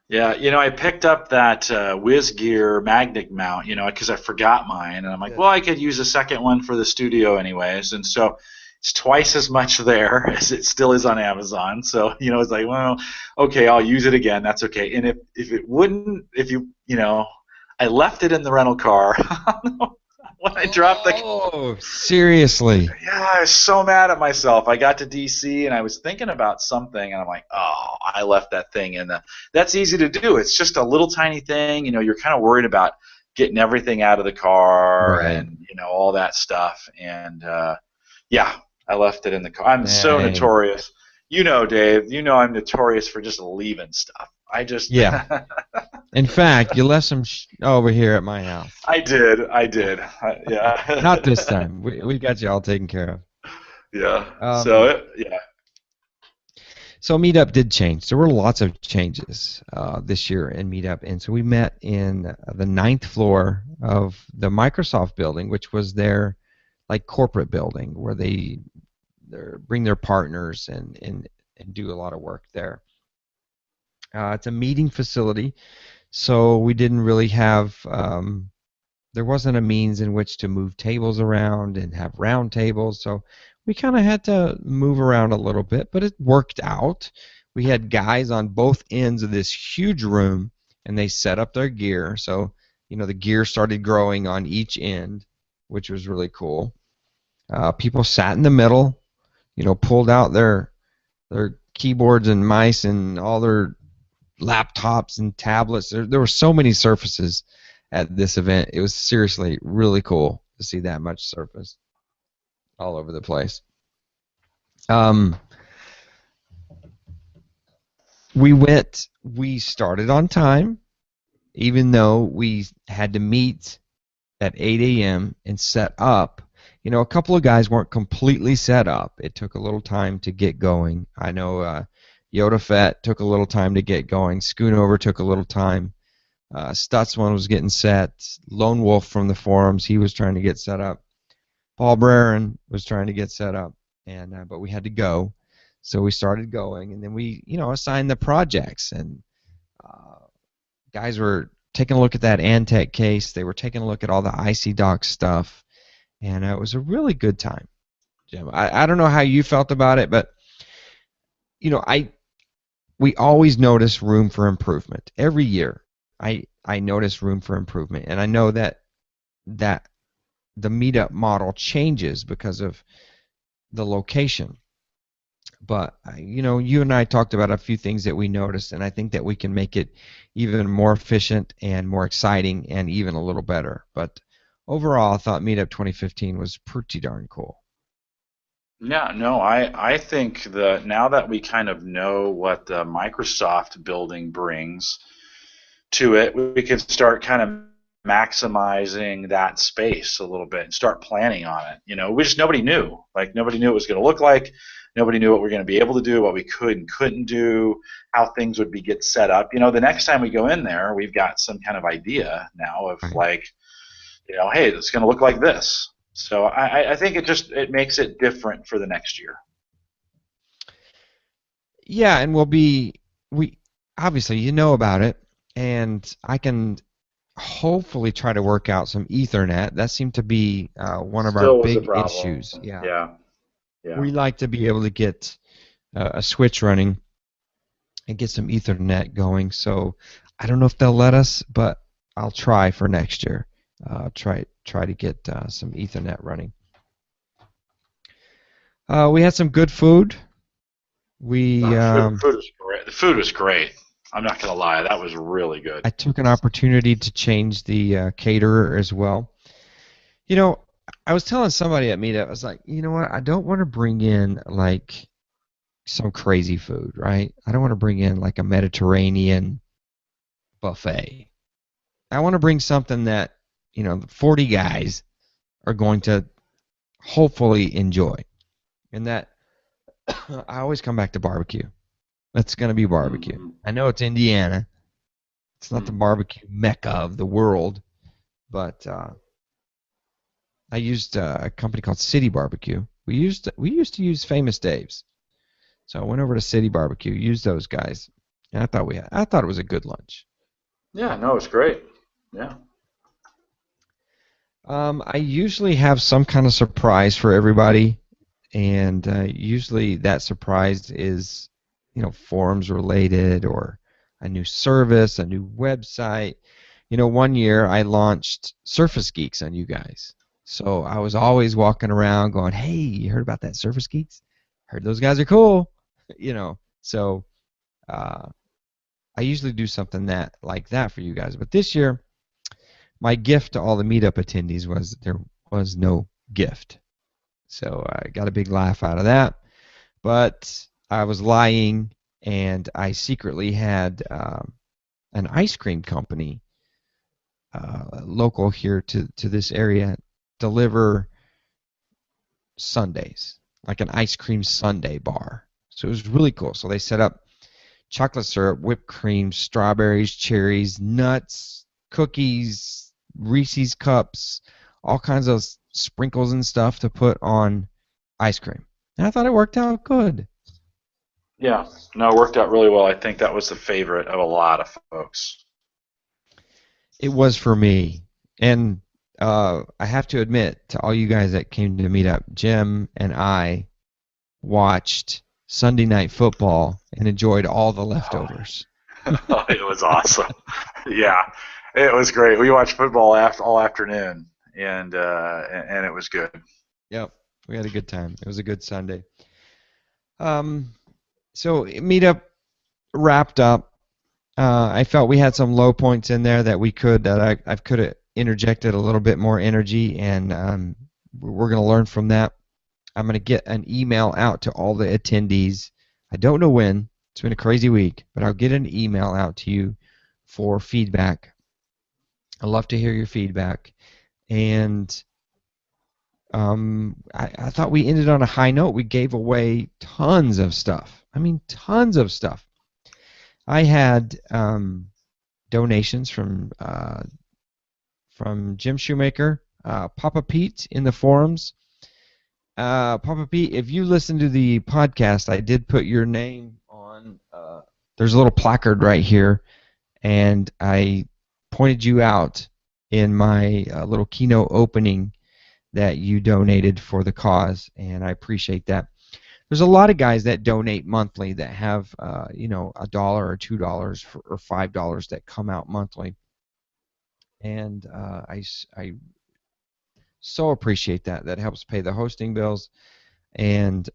Yeah, I picked up that WizGear magnet mount, because I forgot mine, and I'm like, Good. well, I could use a second one for the studio anyways, and so it's twice as much there as it still is on Amazon. So, it's like, well, okay, I'll use it again. That's okay. And if it wouldn't, I left it in the rental car when I dropped the. Oh, seriously. Yeah, I was so mad at myself. I got to DC and I was thinking about something, and I'm like, oh, I left that thing in the. That's easy to do. It's just a little tiny thing. You're kind of worried about getting everything out of the car Right. and all that stuff. And yeah, I left it in the car. I'm so Dang. notorious. Dave. I'm notorious for just leaving stuff. I just. Yeah. In fact, you left some over here at my house. I did. Yeah. Not this time. We got you all taken care of. Yeah. Um, Yeah. so Meetup did change. There were lots of changes this year in Meetup, and so we met in the 9th floor of the Microsoft building, which was their like corporate building where they bring their partners and do a lot of work there. It's a meeting facility, so we didn't really have there wasn't a means in which to move tables around and have round tables, so we kind of had to move around a little bit, but it worked out. We had guys on both ends of this huge room, and they set up their gear, so the gear started growing on each end, which was really cool. People sat in the middle, pulled out their keyboards and mice and all their laptops and tablets. There were so many surfaces at this event. It was seriously really cool to see that much surface all over the place. Um, we started on time, even though we had to meet at 8 a.m. and set up. A couple of guys weren't completely set up. It took a little time to get going. I know Yoda Fett took a little time to get going. Schoonover took a little time. Stutzman was getting set. Lone Wolf from the forums, he was trying to get set up. Paul Braren was trying to get set up, and but we had to go, so we started going, and then we assigned the projects, and guys were taking a look at that Antec case. They were taking a look at all the IC Doc stuff, and it was a really good time, Jim. I don't know how you felt about it, but we always notice room for improvement every year. I notice room for improvement, and I know that the meetup model changes because of the location. But you and I talked about a few things that we noticed, and I think that we can make it even more efficient and more exciting and even a little better. But overall, I thought Meetup 2015 was pretty darn cool. Yeah, no, I think that now that we kind of know what the Microsoft building brings to it, we can start kind of maximizing that space a little bit and start planning on it. Nobody knew. Like, nobody knew what it was going to look like. Nobody knew what we were going to be able to do, what we could and couldn't do, how things would get set up. The next time we go in there, we've got some kind of idea now of like, hey, it's going to look like this. So I think it makes it different for the next year. Yeah, and we obviously about it, and I can hopefully try to work out some Ethernet. That seemed to be one of our Still was a big problem. issues. Yeah. Yeah. We like to be able to get a switch running and get some Ethernet going. So I don't know if they'll let us, but I'll try for next year. Try to get some Ethernet running. We had some good food. Food was great. The food was great. I'm not gonna lie, that was really good. I took an opportunity to change the caterer as well. I was telling somebody at Meetup, I was like, you know what? I don't want to bring in like some crazy food, right? I don't want to bring in like a Mediterranean buffet. I want to bring something that, 40 guys are going to hopefully enjoy. And that I always come back to barbecue. That's going to be barbecue. Mm-hmm. I know it's Indiana. It's not the barbecue mecca of the world, but I used a company called City Barbecue. We used to use Famous Dave's. So I went over to City Barbecue, used those guys, and I thought it was a good lunch. Yeah, no, it's great. Yeah. I usually have some kind of surprise for everybody, and usually that surprise is, forums related or a new service, a new website. One year I launched Surface Geeks on you guys. So I was always walking around going, hey, you heard about that Surface Geeks? Heard those guys are cool. So I usually do something like that for you guys. But this year, my gift to all the meetup attendees was there was no gift. So I got a big laugh out of that. But I was lying, and I secretly had an ice cream company local here to this area deliver sundaes, like an ice cream sundae bar. So it was really cool. So they set up chocolate syrup, whipped cream, strawberries, cherries, nuts, cookies, Reese's cups, all kinds of sprinkles and stuff to put on ice cream. And I thought it worked out good. Yeah, no, it worked out really well. I think that was the favorite of a lot of folks. It was for me. And I have to admit to all you guys that came to meet up, Jim and I watched Sunday Night Football and enjoyed all the Oh, leftovers. it was awesome. Yeah, it was great. We watched football all afternoon, and it was good. Yep, we had a good time. It was a good Sunday. Um, so meetup wrapped up. I felt we had some low points in there that I could have interjected a little bit more energy, and we're going to learn from that. I'm going to get an email out to all the attendees. I don't know when. It's been a crazy week, but I'll get an email out to you for feedback. I'd love to hear your feedback. And I thought we ended on a high note. We gave away tons of stuff. I mean, tons of stuff. I had donations from Jim Shoemaker, Papa Pete in the forums. Papa Pete, if you listen to the podcast, I did put your name on. There's a little placard right here, and I pointed you out in my little keynote opening that you donated for the cause, and I appreciate that. There's a lot of guys that donate monthly that have, $1 or $2 or $5 that come out monthly, and I so appreciate that. That helps pay the hosting bills. And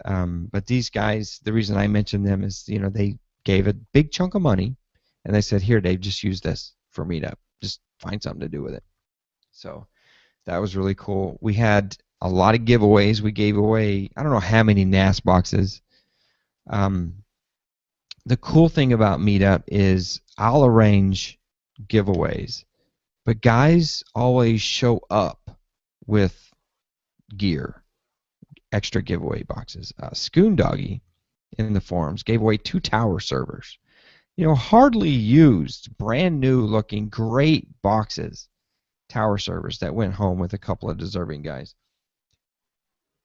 but these guys, the reason I mentioned them is, they gave a big chunk of money, and they said, "Here, Dave, just use this for Meetup. Just find something to do with it." So that was really cool. We had a lot of giveaways. We gave away, I don't know how many NAS boxes. Um, the cool thing about Meetup is I'll arrange giveaways, but guys always show up with gear, extra giveaway boxes. Scoon Doggy in the forums gave away 2 tower servers. Hardly used, brand new looking, great boxes, tower servers that went home with a couple of deserving guys.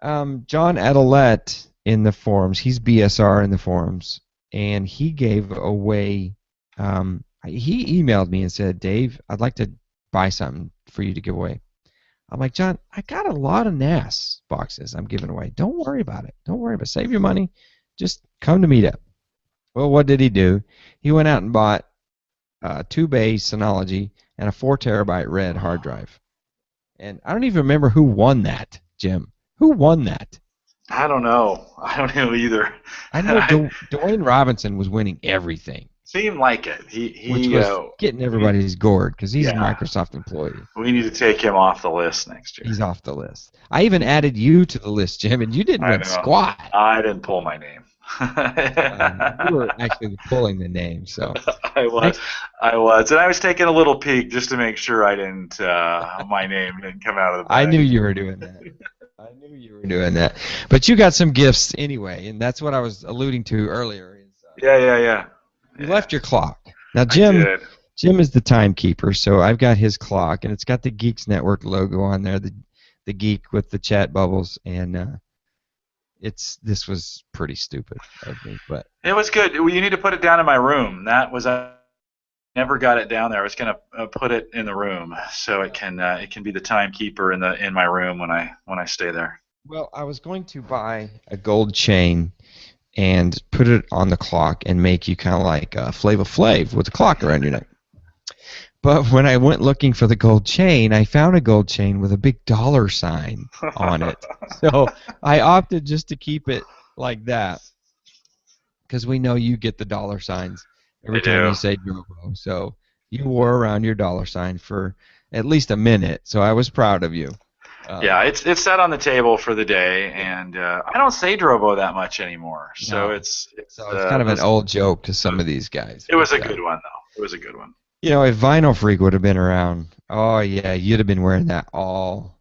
John Adelet in the forums, he's BSR in the forums, and he gave away, he emailed me and said, "Dave, I'd like to buy something for you to give away." I'm like, "John, I got a lot of NAS boxes I'm giving away. Don't worry about it. Don't worry about it. Save your money. Just come to Meetup." Well, what did he do? He went out and bought 2 bay Synology and a 4 terabyte red hard drive. And I don't even remember who won that, Jim. Who won that? I don't know. I don't know either. I know I Dwayne Robinson was winning everything, seemed like it. which was getting everybody's gourd because he's a Yeah. Microsoft employee. We need to take him off the list next year. He's off the list. I even added you to the list, Jim, and you didn't I win know. squat. I didn't pull my name. You were actually pulling the name, so I was, and I was taking a little peek just to make sure I didn't, my name didn't come out of the bag. I knew you were doing that. I knew you were doing that. But you got some gifts anyway, and that's what I was alluding to earlier. Yeah. You left your clock. Now, Jim is the timekeeper, so I've got his clock, and it's got the Geeks Network logo on there, the geek with the chat bubbles, and this was pretty stupid of me, but it was good. You need to put it down in my room. That was I never got it down there. I was gonna put it in the room so it can be the timekeeper in my room when I stay there. Well, I was going to buy a gold chain and put it on the clock and make you kind of like Flava Flav with a clock around your neck. But when I went looking for the gold chain, I found a gold chain with a big dollar sign on it. So I opted just to keep it like that because we know you get the dollar signs every time you say Drobo. So you wore around your dollar sign for at least a minute. So I was proud of you. Yeah, it's set on the table for the day, and I don't say Drobo that much anymore. So No. it's kind of an old joke to some of these guys. It was a good one, though. It was a good one. If Vinyl Freak would have been around, oh yeah, you'd have been wearing that all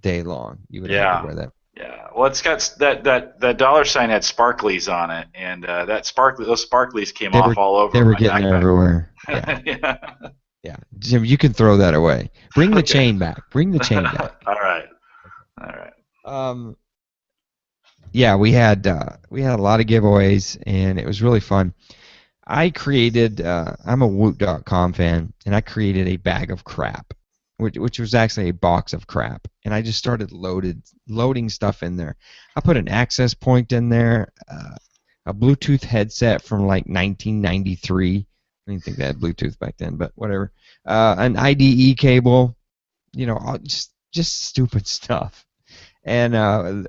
day long. You would have had to wear that. Yeah. Well, it's got that dollar sign had sparklies on it, and those sparklies came off all over. They were getting everywhere. Yeah. Yeah. Jim, you can throw that away. Bring the chain back. Bring the chain back. All right. yeah, we had a lot of giveaways, and it was really fun. I created. I'm a Woot.com fan, and I created a bag of crap, which was actually a box of crap, and I just started loading stuff in there. I put an access point in there, a Bluetooth headset from like 1993. I didn't think they had Bluetooth back then, but whatever. An IDE cable, just stupid stuff. And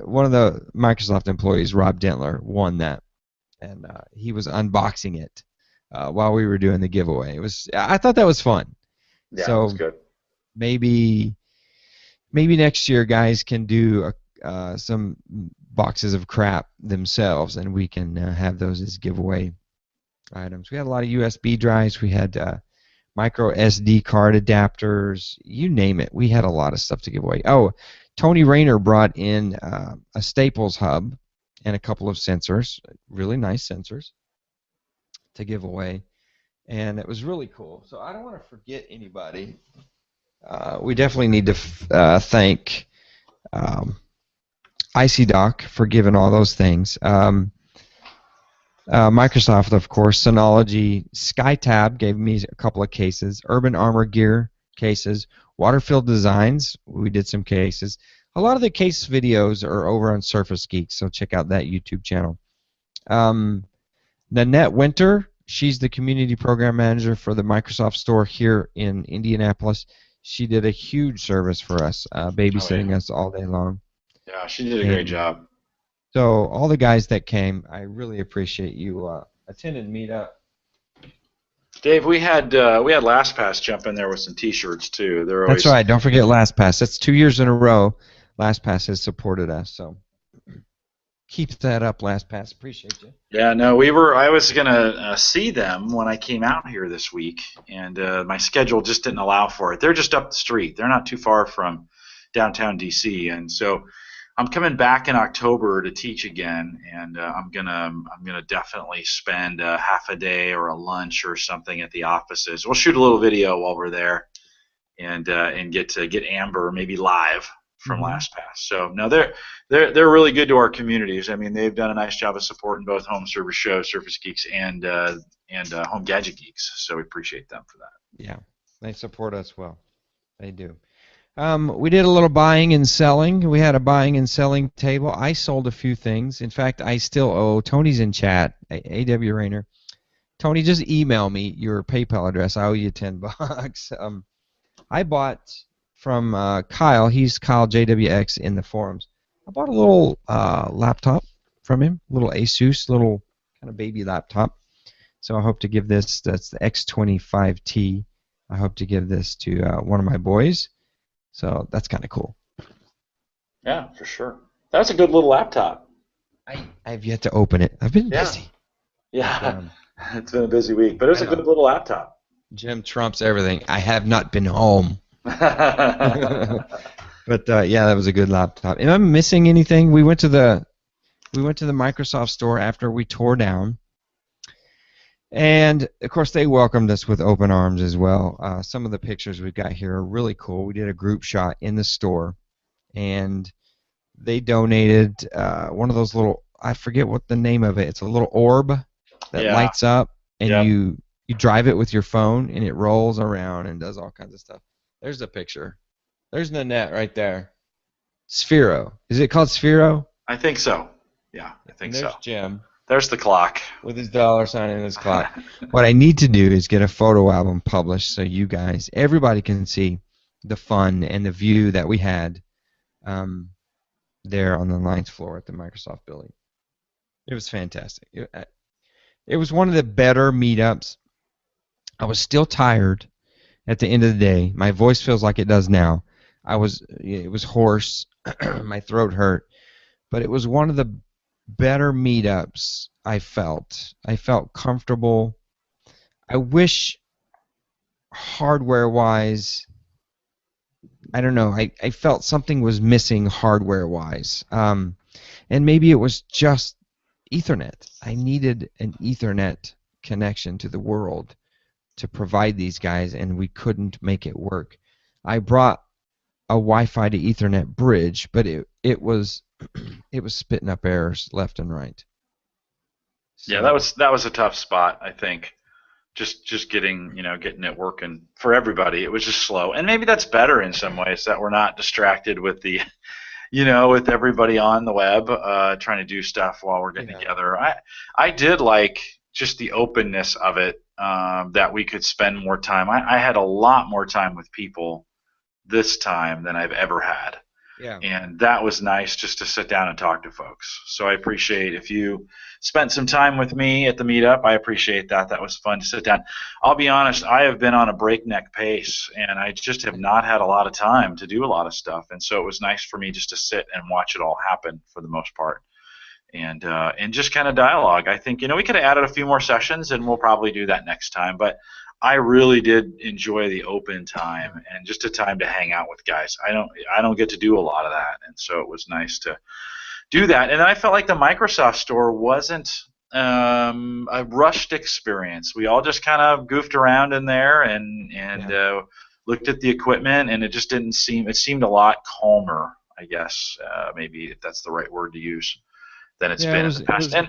one of the Microsoft employees, Rob Dentler, won that, and he was unboxing it while we were doing the giveaway. I thought that was fun. Yeah, it was So good. maybe next year guys can do some boxes of crap themselves, and we can have those as giveaway items. We had a lot of USB drives. We had micro SD card adapters. You name it. We had a lot of stuff to give away. Oh, Tony Rayner brought in a Staples hub and a couple of sensors, really nice sensors, to give away, and it was really cool. So I don't want to forget anybody. We definitely need to thank um, ICDoc for giving all those things. Microsoft, of course, Synology, SkyTab gave me a couple of cases, Urban Armor Gear cases, Waterfield Designs, we did some cases. A lot of the case videos are over on Surface Geeks, so check out that YouTube channel. Um, Nanette Winter, she's the community program manager for the Microsoft store here in Indianapolis. She did a huge service for us, Oh yeah. babysitting us all day long. Yeah, she did a great And job. so all the guys that came, I really appreciate you attending Meetup. Dave, we had LastPass jump in there with some T-shirts too. They're That's always right. Don't forget LastPass. That's 2 years in a row. LastPass has supported us, so keep that up, LastPass. Appreciate you. Yeah, no, we were. I was gonna see them when I came out here this week, and my schedule just didn't allow for it. They're just up the street. They're not too far from downtown DC, and so I'm coming back in October to teach again, and I'm gonna definitely spend half a day or a lunch or something at the offices. We'll shoot a little video while we're there, and get to get Amber maybe live from Mm-hmm. LastPass. So no, they're really good to our communities. I mean, they've done a nice job of supporting both Home Service Show, Surface Geeks, and Home Gadget Geeks. So we appreciate them for that. Yeah, they support us well. They do. We did a little buying and selling. We had a buying and selling table. I sold a few things. In fact, I still owe. Tony's in chat. A.W. Rayner. Tony, just email me your PayPal address. I owe you $10. I bought from Kyle. He's Kyle JWX in the forums. I bought a little laptop from him, a little Asus, little kind of baby laptop. So I hope to give this. That's the X25T. I hope to give this to one of my boys. So that's kind of cool. Yeah, for sure. That's a good little laptop. I've yet to open it. I've been Yeah, busy. yeah. It's been a busy week, but it was I a good know. little laptop. Jim trumps everything. I have not been home. But yeah, that was a good laptop. Am I missing anything? We went to the Microsoft store after we tore down, and of course they welcomed us with open arms as well. Some of the pictures we've got here are really cool. We did a group shot in the store, and they donated one of those little, I forget what the name of it. It's a little orb that Yeah. lights up, and Yep. you drive it with your phone, and it rolls around and does all kinds of stuff. There's the picture. There's Nanette right there. Sphero. Is it called Sphero? I think so. Yeah, I think And there's so. Jim There's the clock. with his dollar sign and his clock. What I need to do is get a photo album published so you guys, everybody can see the fun and the view that we had there on the ninth floor at the Microsoft building. It was fantastic. It was one of the better meetups. I was still tired at the end of the day. My voice feels like it does now. It was hoarse. My throat hurt, but it was one of the better meetups I felt. I felt comfortable. I wish hardware-wise, I don't know. I felt something was missing hardware-wise, and maybe it was just Ethernet. I needed an Ethernet connection to the world to provide these guys, and we couldn't make it work. I brought a Wi-Fi to Ethernet bridge, but it was it was spitting up errors left and right. Yeah, So that was a tough spot, I think. Just getting getting it working for everybody. It was just slow, and maybe that's better in some ways that we're not distracted with the with everybody on the web trying to do stuff while we're getting yeah, together. I did like just the openness of it, that we could spend more time. I had a lot more time with people this time than I've ever had. yeah, And that was nice just to sit down and talk to folks. So I appreciate if you spent some time with me at the meetup. I appreciate that. That was fun to sit down. I'll be honest, I have been on a breakneck pace and I just have not had a lot of time to do a lot of stuff. And so it was nice for me just to sit and watch it all happen for the most part. And just kind of dialogue. I think we could have added a few more sessions, and we'll probably do that next time. But I really did enjoy the open time and just a time to hang out with guys. I don't get to do a lot of that, and so it was nice to do that. And I felt like the Microsoft Store wasn't a rushed experience. We all just kind of goofed around in there and yeah, looked at the equipment, and it just didn't seem. It seemed a lot calmer, I guess, maybe if that's the right word to use, than it's yeah. It been in was the it past. was And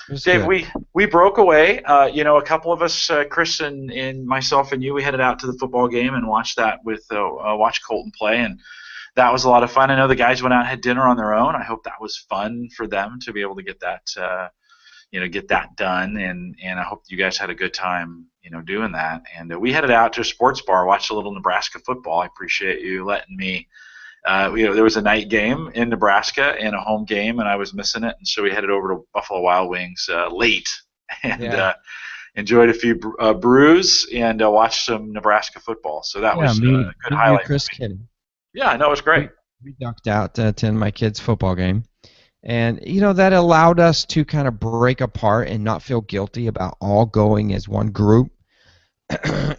it was Dave, good. we broke away. A couple of us, Chris and myself and you, we headed out to the football game and watched that with watch Colton play, and that was a lot of fun. I know the guys went out and had dinner on their own. I hope that was fun for them to be able to get that get that done, and I hope you guys had a good time doing that. And we headed out to a sports bar, watched a little Nebraska football. I appreciate you letting me there was a night game in Nebraska and a home game, and I was missing it, and so we headed over to Buffalo Wild Wings late and Yeah, enjoyed a few brews and watched some Nebraska football. So that yeah. was Me, a good me, you, highlight for Chris, me. Kitty. Yeah, no, it was great. We ducked out to attend my kid's football game, and that allowed us to kind of break apart and not feel guilty about all going as one group.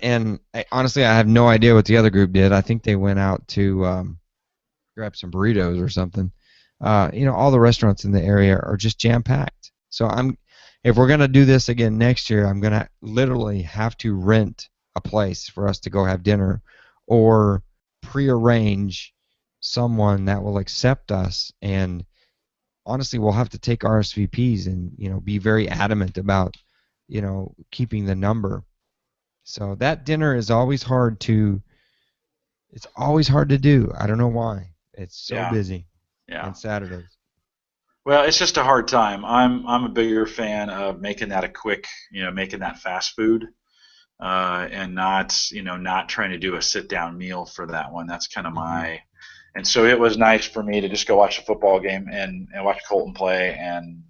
And honestly, I have no idea what the other group did. I think they went out to grab some burritos or something. All the restaurants in the area are just jam packed. So if we're gonna do this again next year, I'm gonna literally have to rent a place for us to go have dinner, or prearrange someone that will accept us. And honestly, we'll have to take RSVPs and be very adamant about keeping the number. So that dinner is always hard to. It's always hard to do. I don't know why. It's so Yeah, busy yeah. on Saturdays. Well, it's just a hard time. I'm a bigger fan of making that a quick, making that fast food, and not trying to do a sit down meal for that one. That's kind of Hmm. my. And so it was nice for me to just go watch a football game and watch Colton play, and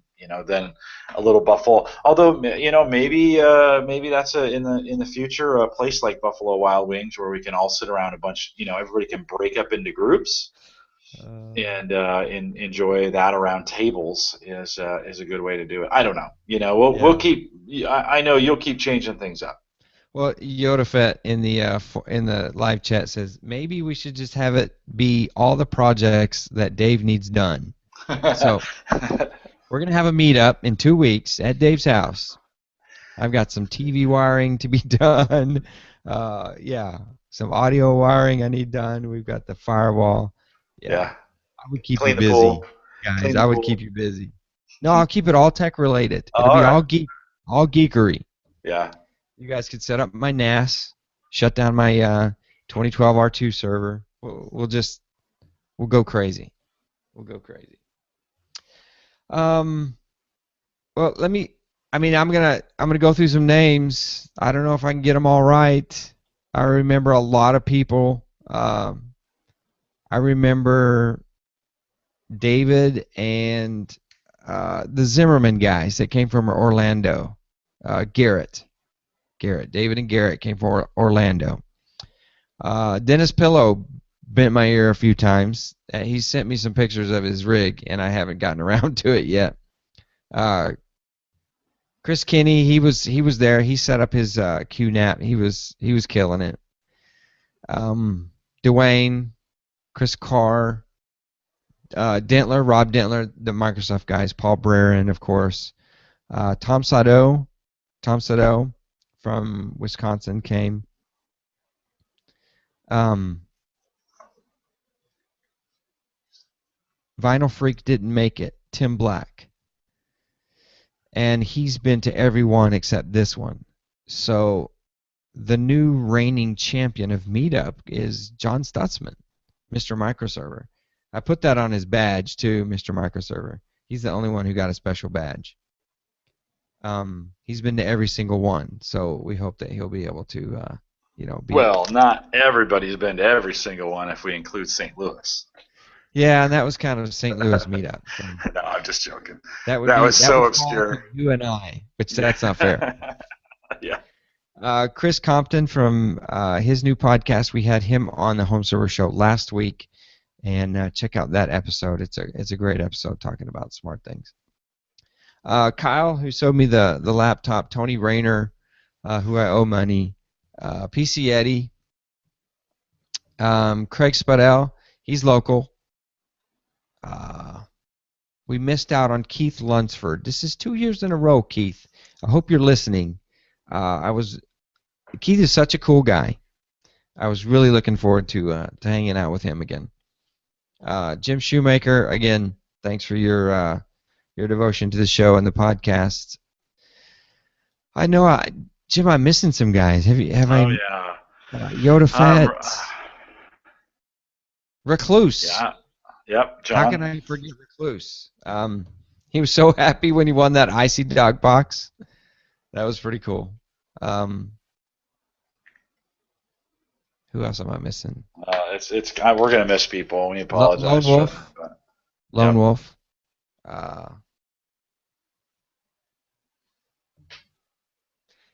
then a little Buffalo. Although maybe that's in the future a place like Buffalo Wild Wings where we can all sit around a bunch. Everybody can break up into groups Uh, and enjoy that around tables is a good way to do it. I don't know. We'll yeah. keep. I know you'll keep changing things up. Well, Yodafet in the live chat says maybe we should just have it be all the projects that Dave needs done. So we're gonna have a meetup in 2 weeks at Dave's house. I've got some TV wiring to be done. Yeah, some audio wiring I need done. We've got the firewall. Yeah, Yeah, I would keep you clean the pool. busy, guys. Clean the I would keep pool. you busy. No, I'll keep it all tech related. It'll All be right. all geekery. Yeah. You guys could set up my NAS, shut down my 2012 R2 server. We'll go crazy. We'll go crazy. Um, well, let me. I mean, I'm gonna go through some names. I don't know if I can get them all right. I remember a lot of people. I remember David and the Zimmerman guys that came from Orlando. David and Garrett came from Orlando. Dennis Pillow bent my ear a few times. He sent me some pictures of his rig, and I haven't gotten around to it yet. Uh, Chris Kinney, he was there. He set up his QNAP. He was killing it. Dwayne, Chris Carr, Rob Dentler, the Microsoft guys, Paul Brerin, of course. Tom Sado from Wisconsin came. Um, Vinyl Freak didn't make it, Tim Black. And he's been to every one except this one. So the new reigning champion of Meetup is John Stutzman, Mr. Microserver. I put that on his badge too, Mr. Microserver. He's the only one who got a special badge. He's been to every single one, so we hope that he'll be able to, be. Well, not everybody's been to every single one if we include St. Louis. Yeah, and that was kind of St. Louis Meetup. So No, I'm just joking. that would That be was that so would fall obscure. to you and I, which that's not fair. Yeah. Chris Compton from his new podcast, we had him on the Home Server Show last week, and check out that episode. It's a great episode talking about smart things. Kyle, who sold me the laptop, Tony Rayner, who I owe money, PC Eddie, Craig Spadell, he's local. We missed out on Keith Lunsford. This is 2 years in a row, Keith. I hope you're listening. Keith is such a cool guy. I was really looking forward to hanging out with him again. Jim Shoemaker, again, thanks for your devotion to the show and the podcast. I know, Jim, I'm missing some guys. Have I? Yeah. Yoda Fett, Recluse. Yeah. Yep. John. How can I forget Recluse? He was so happy when he won that Icy Dog box. That was pretty cool. Who else am I missing? We're gonna miss people. We apologize. Lone Wolf. Lone Wolf.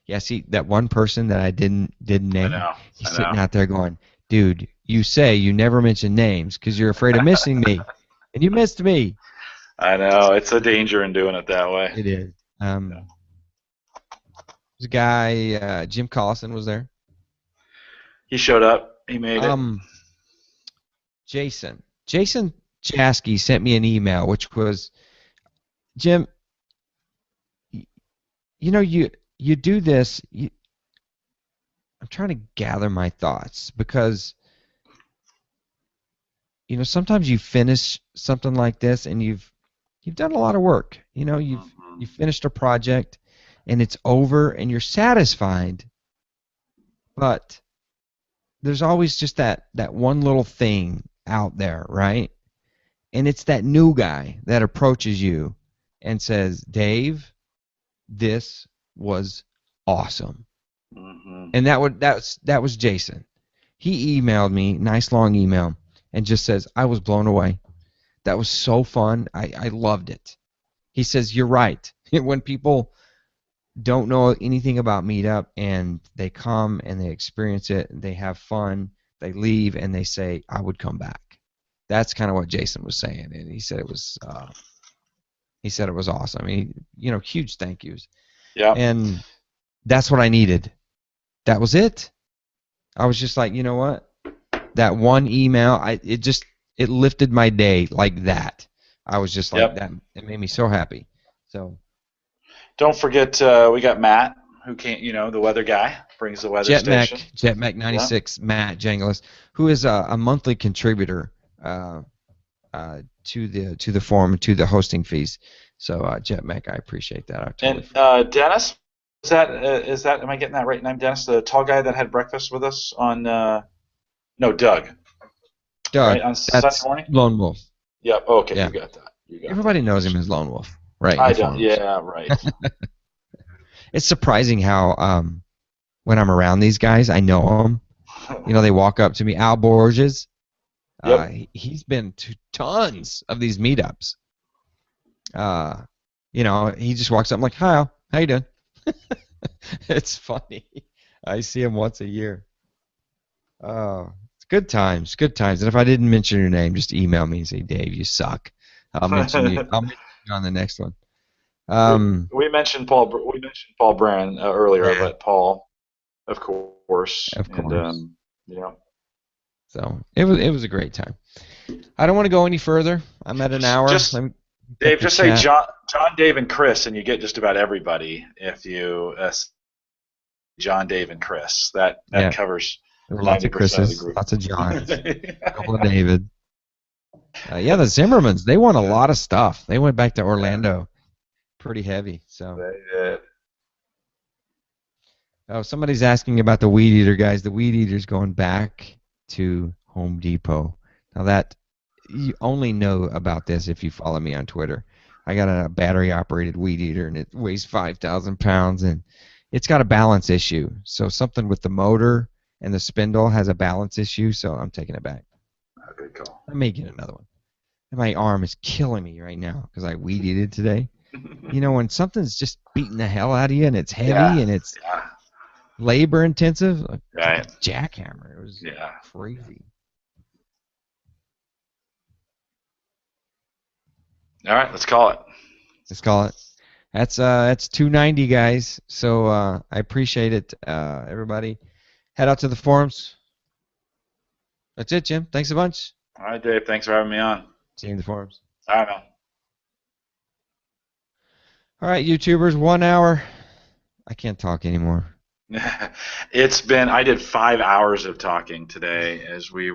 Yeah, see that one person that I didn't name. He's sitting out there going, "Dude, you say you never mention names because you're afraid of missing me, and you missed me." I know, it's a danger in doing it that way. It is. There's a guy, Jim Collison was there. He showed up. He made it. Jason Jasky sent me an email, which was, Jim, you do this. I'm trying to gather my thoughts because, sometimes you finish something like this and you've done a lot of work. You've finished a project and it's over and you're satisfied, but there's always just that one little thing out there, right? And it's that new guy that approaches you and says, "Dave, this was awesome." And that was Jason. He emailed me, nice long email, and just says, "I was blown away. That was so fun. I loved it." He says, "You're right. When people don't know anything about Meetup and they come and they experience it, and they have fun, they leave and they say, I would come back." That's kind of what Jason was saying, and he said it was awesome. Huge thank yous. Yeah. And that's what I needed. That was it. I was just like, you know what? That one email, it lifted my day like that. I was just like that. It made me so happy. So. Don't forget, we got Matt, who can't, the weather guy, brings the weather station. JetMech 96, Matt Jangelis, who is a monthly contributor to the forum, to the hosting fees. So JetMech, I appreciate that. And Dennis, is that am I getting that right? And I'm Dennis, the tall guy that had breakfast with us on Doug. Doug, right, on Sunday that's morning. Lone Wolf. Yep. Okay, yeah. You got that. Everybody knows him as Lone Wolf, right? I don't. Yeah, right. It's surprising how when I'm around these guys, I know them. They walk up to me. Al Borges, he's been to tons of these meetups. He just walks up. I'm like, "Hi, Al. How you doing?" It's funny. I see him once a year. It's good times. And if I didn't mention your name, just email me and say, "Dave, you suck." I'll mention you. I'll mention you on the next one. We mentioned Paul. We mentioned Paul Brand earlier, but Paul, of course. And, So it was a great time. I don't want to go any further. I'm at an hour. Dave, just say John, Dave, and Chris, and you get just about everybody. If you John, Dave, and Chris, that covers lots of Chris's, of the group. Lots of Johns, a couple of David. Yeah, the Zimmermans, they won a Yeah, lot of stuff. They went back to yeah, Orlando pretty heavy. So, they did. oh, somebody's asking about the weed eater, guys. The weed eater's going back to Home Depot. Now that you only know about this if you follow me on Twitter. I got a battery operated weed eater and it weighs 5,000 pounds and it's got a balance issue. So something with the motor and the spindle has a balance issue. So I'm taking it back. Okay, cool. I may get another one. My arm is killing me right now because I weed eated today. You know, when something's just beating the hell out of you and it's Yeah, heavy and it's yeah, labor intensive, it's like a right. jackhammer. It was Yeah. crazy. All right, let's call it. Let's call it. That's 290, guys. So I appreciate it, everybody. Head out to the forums. That's it, Jim. Thanks a bunch. All right, Dave. Thanks for having me on. See you in the forums. All right, man. All right, YouTubers, 1 hour. I can't talk anymore. I did 5 hours of talking today as we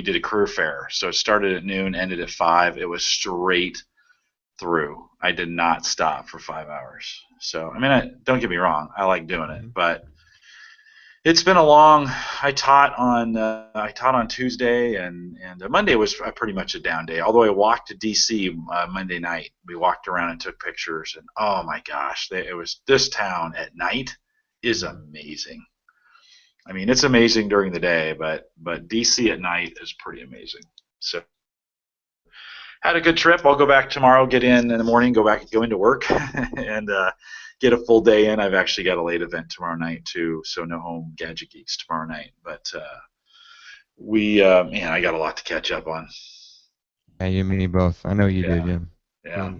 did a career fair. So it started at noon, ended at 5. It was straight through. I did not stop for 5 hours. So, I mean, don't get me wrong. I like doing it, Mm-hmm. but it's been a long. I taught on Tuesday, and Monday was pretty much a down day. Although I walked to DC Monday night, we walked around and took pictures, and oh my gosh, it was this town at night is amazing. I mean, it's amazing during the day, but DC at night is pretty amazing. So had a good trip. I'll go back tomorrow, get in the morning, go into work, and get a full day in. I've actually got a late event tomorrow night too, so no home gadget geeks tomorrow night. But man, I got a lot to catch up on. Yeah, you and me both. I know you do, Yeah, Jim. yeah.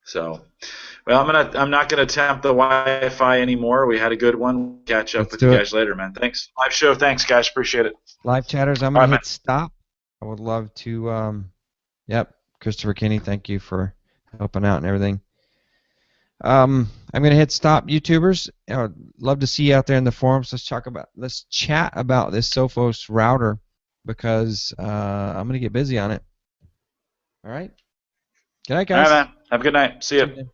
So, well, I'm not gonna attempt the Wi-Fi anymore. We had a good one. Catch up Let's with you do it. guys later, man. Thanks. Live show. Thanks, guys. Appreciate it. Live chatters, I'm All going to right, man. hit stop. I would love to, yep, Christopher Kinney, thank you for helping out and everything. I'm going to hit stop, YouTubers. Love to see you out there in the forums. Let's chat about this Sophos router because I'm going to get busy on it. All right. Good night, All right, guys. man. Have a good night. See See you. you then.